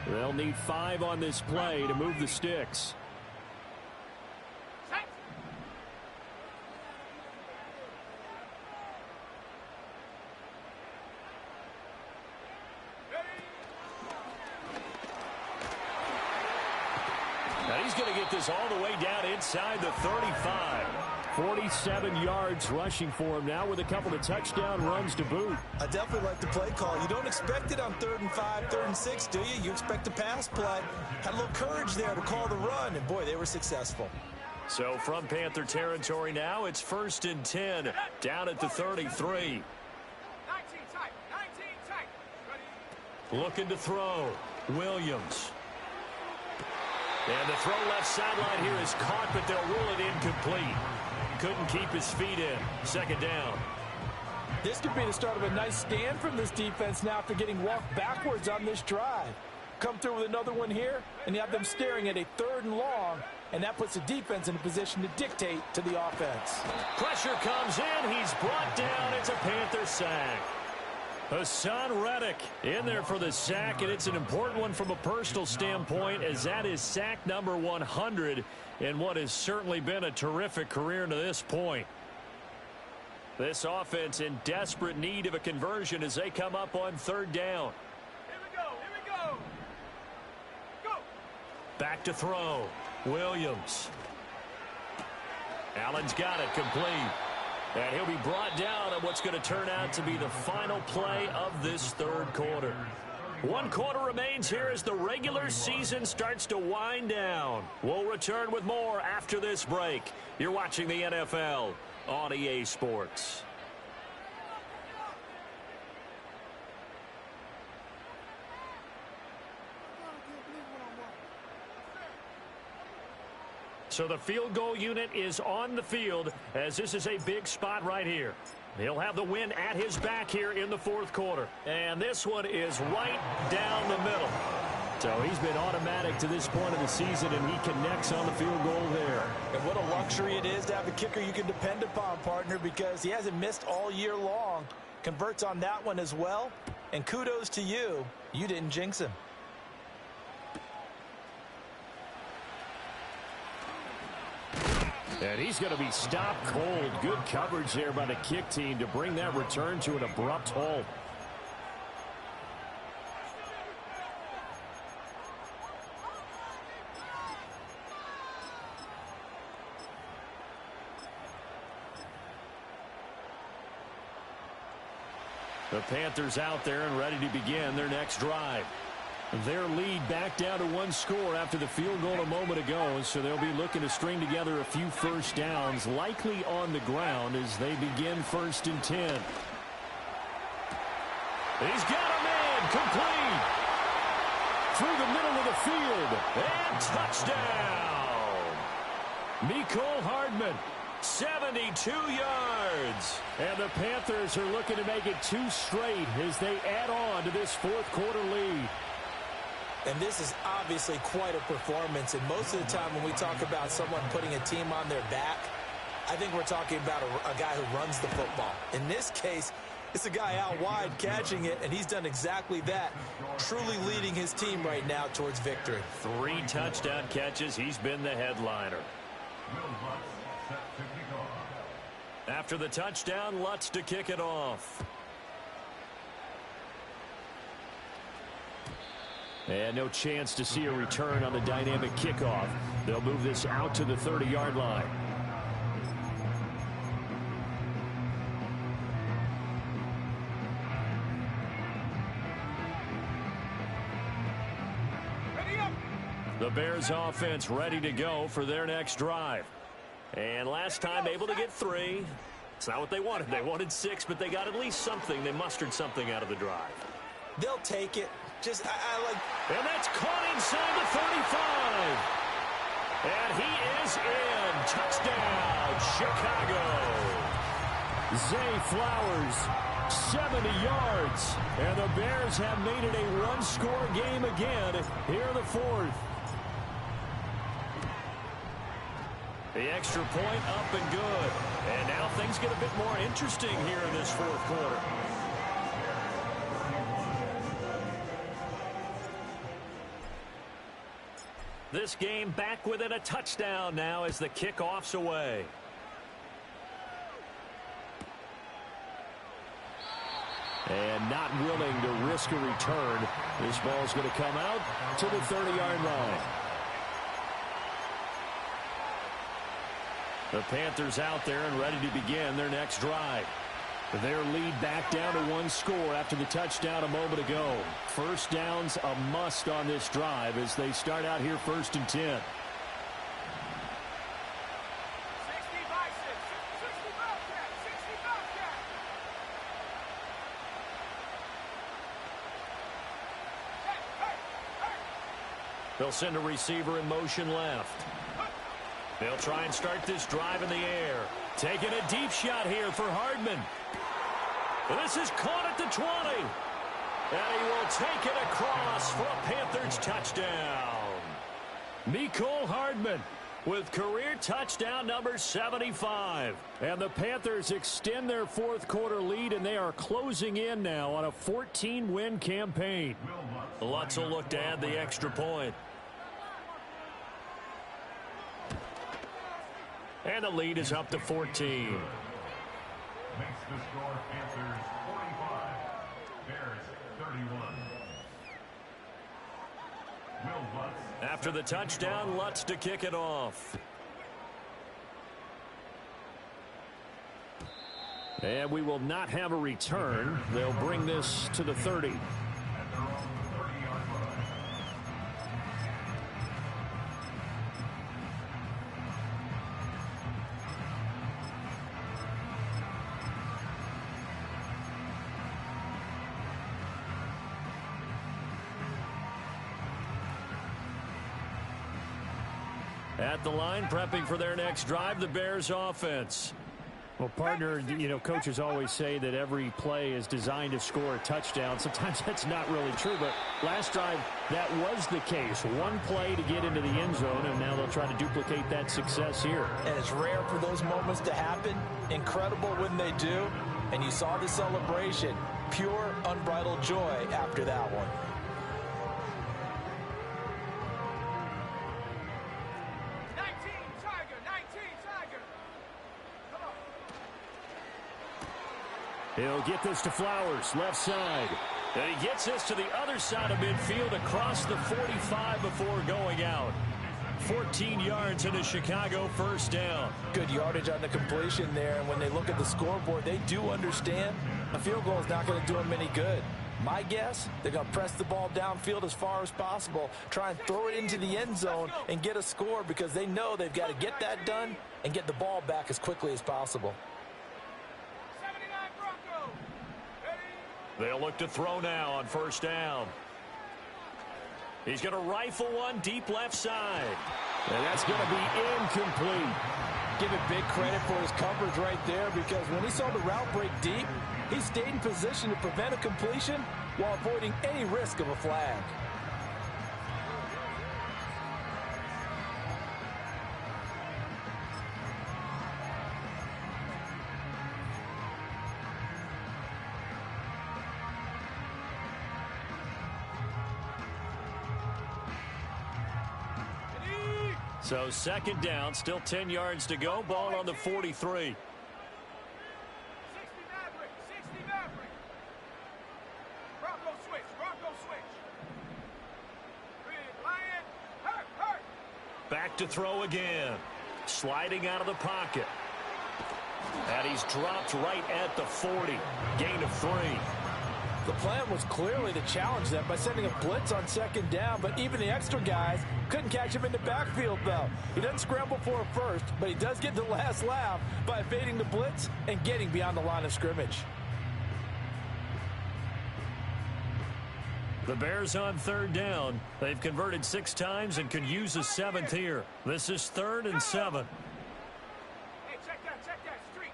They'll need 5 on this play to move the sticks. to get this all the way down inside the 35. 47 yards rushing for him now with a couple of touchdown runs to boot. I definitely like the play call. You don't expect it on 3rd and 5, 3rd and 6, do you? You expect a pass play. Had a little courage there to call the run, and boy, they were successful. So from Panther territory now, it's 1st and 10, down at the 33. 19 tight. 19 tight. Ready? Looking to throw. Williams. And the throw left sideline here is caught, but they'll rule it incomplete. Couldn't keep his feet in. 2nd down. This could be the start of a nice stand from this defense now after getting walked backwards on this drive. Come through with another one here, and you have them staring at a 3rd and long, and that puts the defense in a position to dictate to the offense. Pressure comes in. He's brought down. It's a Panther sack. Hassan Reddick in there for the sack, and it's an important one from a personal standpoint, as that is sack number 100 in what has certainly been a terrific career to this point. This offense in desperate need of a conversion as they come up on 3rd down. Here we go. Here we go. Go. Back to throw. Williams. Allen's got it complete. And he'll be brought down on what's going to turn out to be the final play of this 3rd quarter. 1 quarter remains here as the regular season starts to wind down. We'll return with more after this break. You're watching the NFL on EA Sports. So the field goal unit is on the field as this is a big spot right here. He'll have the win at his back here in the 4th quarter. And this one is right down the middle. So he's been automatic to this point of the season, and he connects on the field goal there. And what a luxury it is to have a kicker you can depend upon, partner, because he hasn't missed all year long. Converts on that one as well. And kudos to you. You didn't jinx him. And he's going to be stopped cold. Good coverage there by the kick team to bring that return to an abrupt halt. The Panthers out there and ready to begin their next drive. Their lead back down to 1 score after the field goal a moment ago, so they'll be looking to string together a few first downs, likely on the ground as they begin 1st and 10. He's got a man complete through the middle of the field, and touchdown. Mecole Hardman, 72 yards. And the Panthers are looking to make it 2 straight as they add on to this 4th quarter lead. And this is obviously quite a performance. And most of the time when we talk about someone putting a team on their back, I think we're talking about a guy who runs the football. In this case, it's a guy out wide catching it, and he's done exactly that, truly leading his team right now towards victory. 3 touchdown catches. He's been the headliner. After the touchdown, Lutz to kick it off. And no chance to see a return on the dynamic kickoff. They'll move this out to the 30-yard line. Ready up. The Bears offense ready to go for their next drive. And last time able to get 3. It's not what they wanted. They wanted 6, but they got at least something. They mustered something out of the drive. They'll take it. Just, I like... And that's caught inside the 35. And he is in. Touchdown, Chicago. Zay Flowers, 70 yards. And the Bears have made it a 1-score game again here in the 4th. The extra point up and good. And now things get a bit more interesting here in this 4th quarter. This game back within a touchdown now as the kickoff's away. And not willing to risk a return. This ball's going to come out to the 30-yard line. The Panthers out there and ready to begin their next drive. Their lead back down to one score after the touchdown a moment ago. First down's a must on this drive as they start out here 1st and 10. 60 Bison, 60 Bobcat, 60 Bobcat. They'll send a receiver in motion left. They'll try and start this drive in the air. Taking a deep shot here for Hardman. This is caught at the 20. And he will take it across for a Panthers touchdown. Mecole Hardman with career touchdown number 75. And the Panthers extend their fourth quarter lead, and they are closing in now on a 14-win campaign. Lutz will look to add the extra point. And the lead is up to 14. Makes the score Panthers 45, Bears 31. Will Lutz. After the touchdown, Lutz to kick it off. And we will not have a return. They'll bring this to the 30. At the line, prepping for their next drive, the Bears offense. Well, partner, you know, coaches always say that every play is designed to score a touchdown. Sometimes that's not really true, but last drive, that was the case. One play to get into the end zone, and now they'll try to duplicate that success here. And it's rare for those moments to happen. Incredible when they do. And you saw the celebration. Pure, unbridled joy after that one. He'll get this to Flowers, left side. And he gets this to the other side of midfield across the 45 before going out. 14 yards and a Chicago first down. Good yardage on the completion there. And when they look at the scoreboard, they do understand a field goal is not going to do them any good. My guess, they're going to press the ball downfield as far as possible, try and throw it into the end zone and get a score because they know they've got to get that done and get the ball back as quickly as possible. They'll look to throw now on first down. He's going to rifle one deep left side. And that's going to be incomplete. Give it big credit for his coverage right there because when he saw the route break deep, he stayed in position to prevent a completion while avoiding any risk of a flag. So second down, still 10 yards to go. Ball on the 43. 60 Maverick, 60 Maverick. Bronco switch, Bronco switch. Lion, hurt. Back to throw again. Sliding out of the pocket. And he's dropped right at the 40. Gain of 3. The plan was clearly to challenge them by sending a blitz on second down, but even the extra guys couldn't catch him in the backfield, though. He doesn't scramble for a first, but he does get the last laugh by evading the blitz and getting beyond the line of scrimmage. The Bears on third down. They've converted 6 times and could use a 7th here. This is 3rd and 7. Hey, check that, street.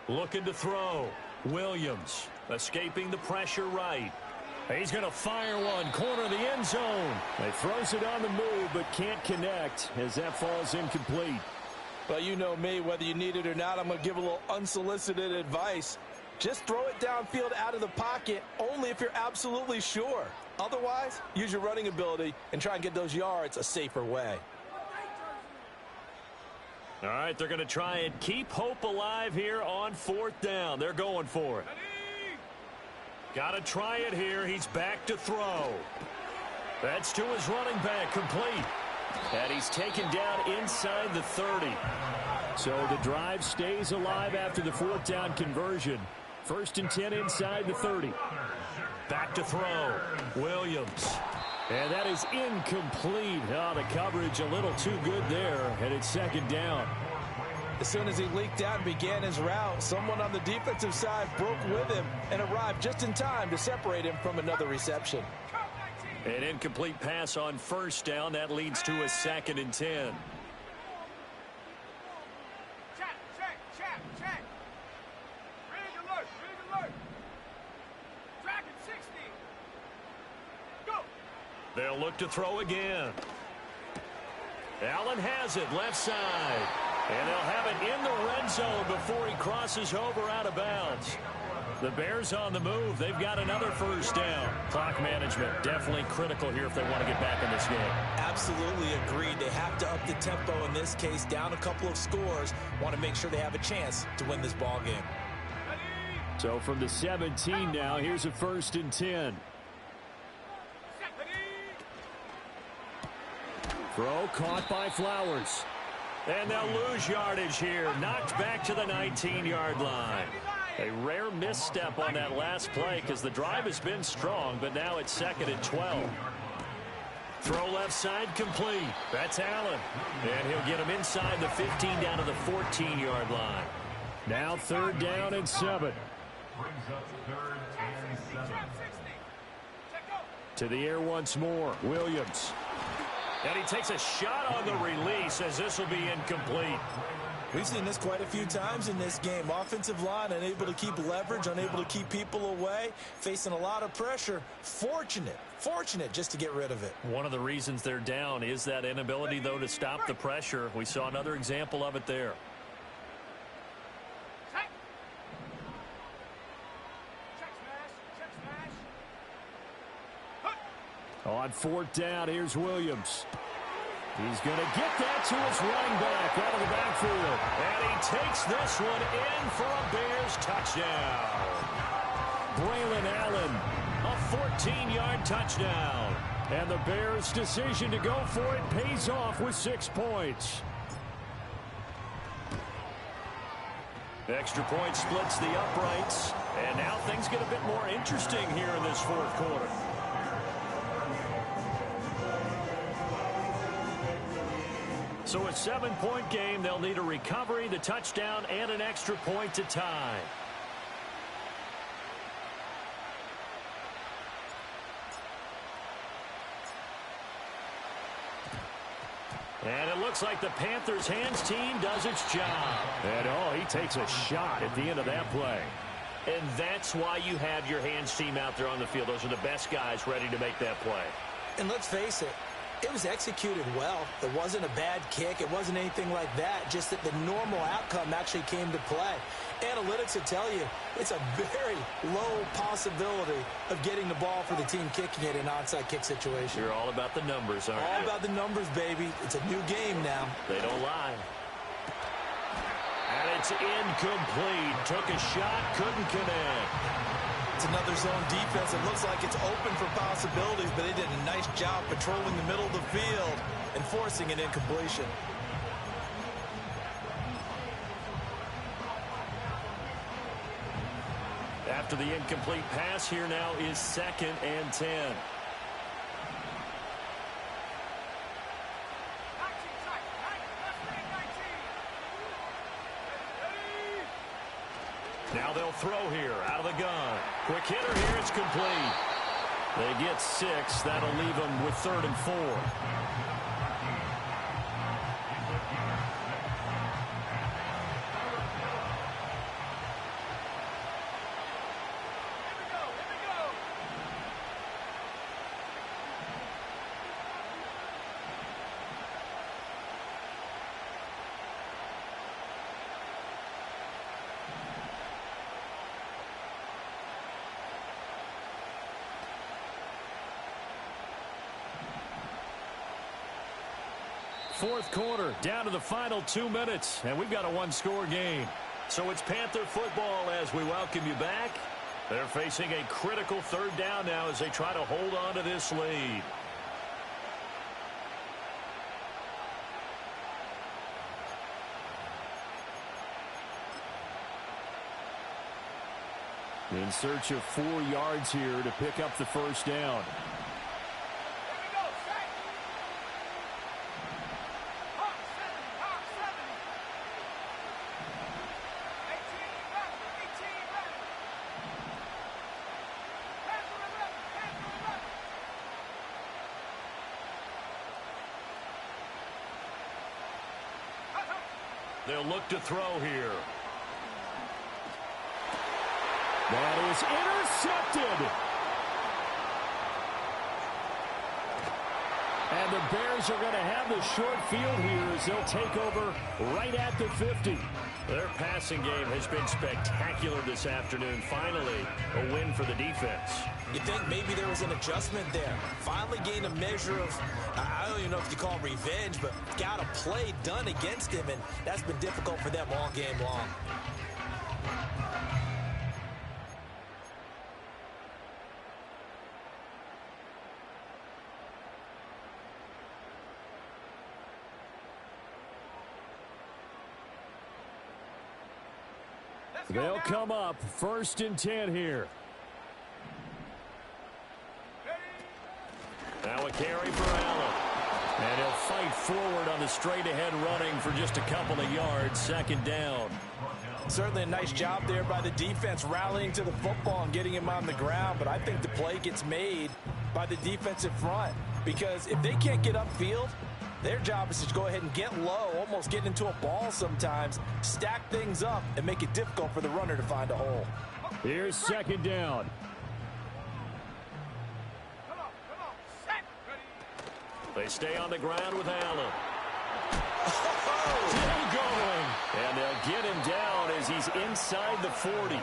Looking to throw. Williams escaping the pressure right. He's going to fire one, corner of the end zone. He throws it on the move but can't connect as that falls incomplete. But you know me, whether you need it or not, I'm going to give a little unsolicited advice. Just throw it downfield out of the pocket only if you're absolutely sure. Otherwise, use your running ability and try and get those yards a safer way. All right, they're going to try and keep hope alive here on 4th down. They're going for it. Got to try it here. He's back to throw. That's to his running back, complete. And he's taken down inside the 30. So the drive stays alive after the fourth down conversion. 1st and 10 inside the 30. Back to throw. Williams. And that is incomplete. Oh, the coverage a little too good there, and it's 2nd down. As soon as he leaked out and began his route, someone on the defensive side broke with him and arrived just in time to separate him from another reception. An incomplete pass on 1st down. That leads to a 2nd and 10. Check. Rig alert. Dragon 60. Go. They'll look to throw again. Allen has it left side. And they'll have it in the red zone before he crosses over out of bounds. The Bears on the move. They've got another 1st down. Clock management definitely critical here if they want to get back in this game. Absolutely agreed. They have to up the tempo in this case, down a couple of scores. Want to make sure they have a chance to win this ball game. So from the 17 now, here's a 1st and 10. Throw caught by Flowers. And they'll lose yardage here. Knocked back to the 19-yard line. A rare misstep on that last play because the drive has been strong, but now it's 2nd and 12. Throw left side complete. That's Allen. And he'll get him inside the 15 down to the 14-yard line. Now 3rd down and 7. Brings up 3rd and 7. To the air once more. Williams. And he takes a shot on the release as this will be incomplete. We've seen this quite a few times in this game. Offensive line unable to keep leverage, unable to keep people away, facing a lot of pressure. Fortunate just to get rid of it. One of the reasons they're down is that inability, though, to stop the pressure. We saw another example of it there. On 4th down, here's Williams. He's going to get that to his running back out of the backfield. And he takes this one in for a Bears touchdown. Braylon Allen, A 14-yard touchdown. and the Bears' decision to go for it pays off with 6 points. Extra point splits the uprights. And now things get a bit more interesting here in this 4th quarter. So a 7-point game. They'll need a recovery, the touchdown, and an extra point to tie. And it looks like the Panthers' hands team does its job. And, oh, he takes a shot at the end of that play. And that's why you have your hands team out there on the field. Those are the best guys ready to make that play. And let's face it, it was executed well. It wasn't a bad kick. It wasn't anything like that. Just that the normal outcome actually came to play. Analytics will tell you it's a very low possibility of getting the ball for the team kicking it in an onside kick situation. You're all about the numbers, aren't you? All about the numbers, baby. It's a new game now. They don't lie. And it's incomplete. Took a shot, couldn't connect. It's another zone defense. It looks like it's open for possibilities, but they did a nice job patrolling the middle of the field and forcing an incompletion. After the incomplete pass, here now is 2nd and 10. Now they'll throw here out of the gun. Quick hitter here, it's complete. They get 6. That'll leave them with 3rd and 4. Fourth quarter, down to the final 2 minutes, and we've got a one-score game. So it's Panther football as we welcome you back. They're facing a critical 3rd down now as they try to hold on to this lead. In search of 4 yards here to pick up the first down. Here we go, set. Hawk 7. 18 left, 18 left. Panther 11. They'll look to throw here. That is intercepted. And the Bears are going to have the short field here as they'll take over right at the 50. Their passing game has been spectacular this afternoon. Finally, a win for the defense. You think maybe there was an adjustment there. Finally gained a measure of, I don't even know if you call it revenge, but got a play done against him, and that's been difficult for them all game long. They'll come up 1st and 10 here. Now a carry for Allen. And he'll fight forward on the straight-ahead running for just a couple of yards. 2nd down. Certainly a nice job there by the defense rallying to the football and getting him on the ground, but I think the play gets made by the defensive front because if they can't get upfield, their job is to go ahead and get low, almost get into a ball sometimes, stack things up, and make it difficult for the runner to find a hole. Here's 2nd down. Come on, set. Ready. They stay on the ground with Allen. Still going. And they'll get him down as he's inside the 40.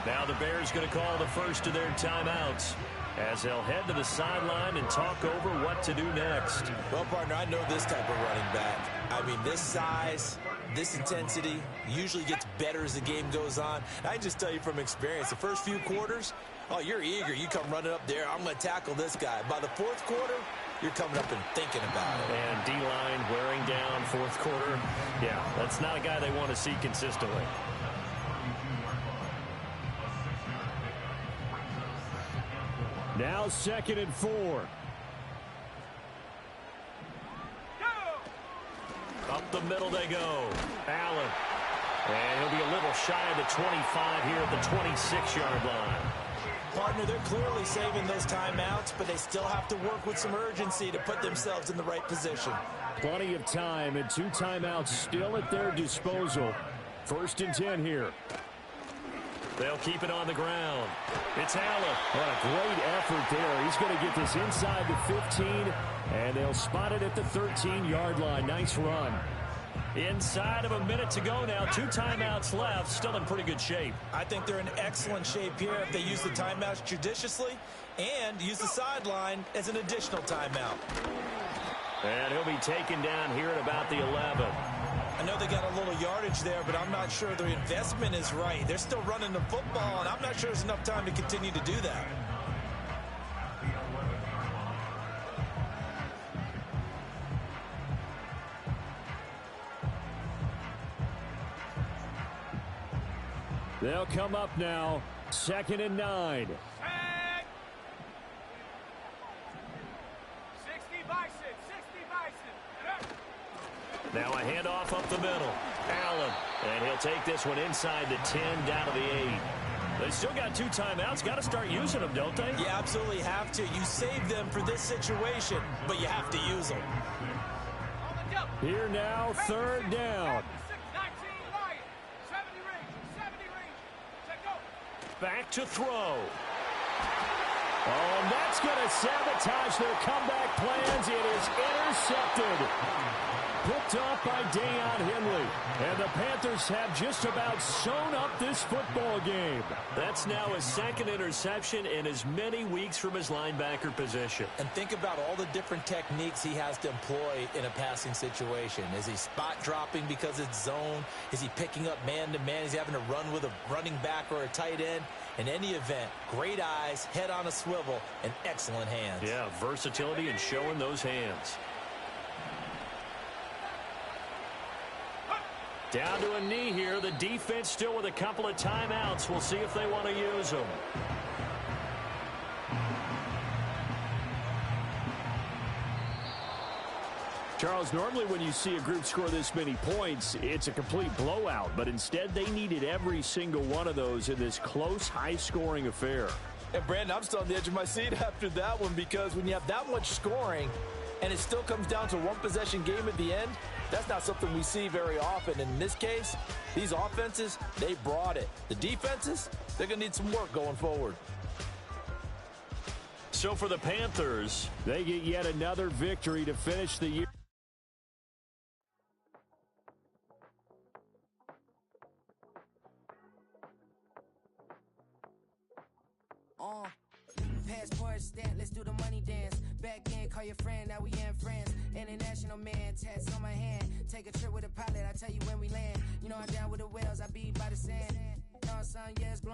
Now the Bears going to call the first of their timeouts as they'll head to the sideline and talk over what to do next. Well, partner, I know this type of running back. I mean, this size, this intensity usually gets better as the game goes on. I just tell you from experience, the first few quarters, oh, you're eager. You come running up there. I'm going to tackle this guy. By the 4th quarter, you're coming up and thinking about it. And D-line wearing down 4th quarter. Yeah, that's not a guy they want to see consistently. Now 2nd and 4. Up the middle they go. Allen. And he'll be a little shy of the 25 here at the 26-yard line. Partner, they're clearly saving those timeouts, but they still have to work with some urgency to put themselves in the right position. Plenty of time and 2 timeouts still at their disposal. 1st and 10 here. They'll keep it on the ground. It's Allen. What a great effort there. He's going to get this inside the 15, and they'll spot it at the 13-yard line. Nice run. Inside of a minute to go now. 2 timeouts left. Still in pretty good shape. I think they're in excellent shape here if they use the timeouts judiciously and use the sideline as an additional timeout. And he'll be taken down here at about the 11. I know they got a little yardage there, but I'm not sure their investment is right. They're still running the football, and I'm not sure there's enough time to continue to do that. They'll come up now. 2nd and 9. 60 Bison, 60 Bison. Now a handoff up the middle. Allen. And he'll take this one inside the 10 down to the 8. They still got 2 timeouts. Got to start using them, don't they? You absolutely have to. You save them for this situation, but you have to use them. Here now, 3rd down. 19 Lions, 70 range. Check go. Back to throw. Oh, and that's going to sabotage their comeback plans. It is intercepted. Picked off by Deion Henley. And the Panthers have just about sewn up this football game. That's now his 2nd interception in as many weeks from his linebacker position. And think about all the different techniques he has to employ in a passing situation. Is he spot dropping because it's zone? Is he picking up man-to-man? Is he having to run with a running back or a tight end? In any event, great eyes, head on a swivel, and excellent hands. Yeah, versatility and showing those hands. Down to a knee here. The defense still with a couple of timeouts. We'll see if they want to use them. Charles, normally when you see a group score this many points, it's a complete blowout. But instead, they needed every single one of those in this close, high-scoring affair. And, Brandon, I'm still on the edge of my seat after that one because when you have that much scoring and it still comes down to one-possession game at the end, that's not something we see very often. And in this case, these offenses, they brought it. The defenses, they're going to need some work going forward. So for the Panthers, they get yet another victory to finish the year. Passport stamp, let's do the money dance. Back in, call your friend, now we in France. International man, tats on my hand. Take a trip with a pilot, I tell you when we land. You know I'm down with the whales, I be by the sand. Son, yeah, it's blowing.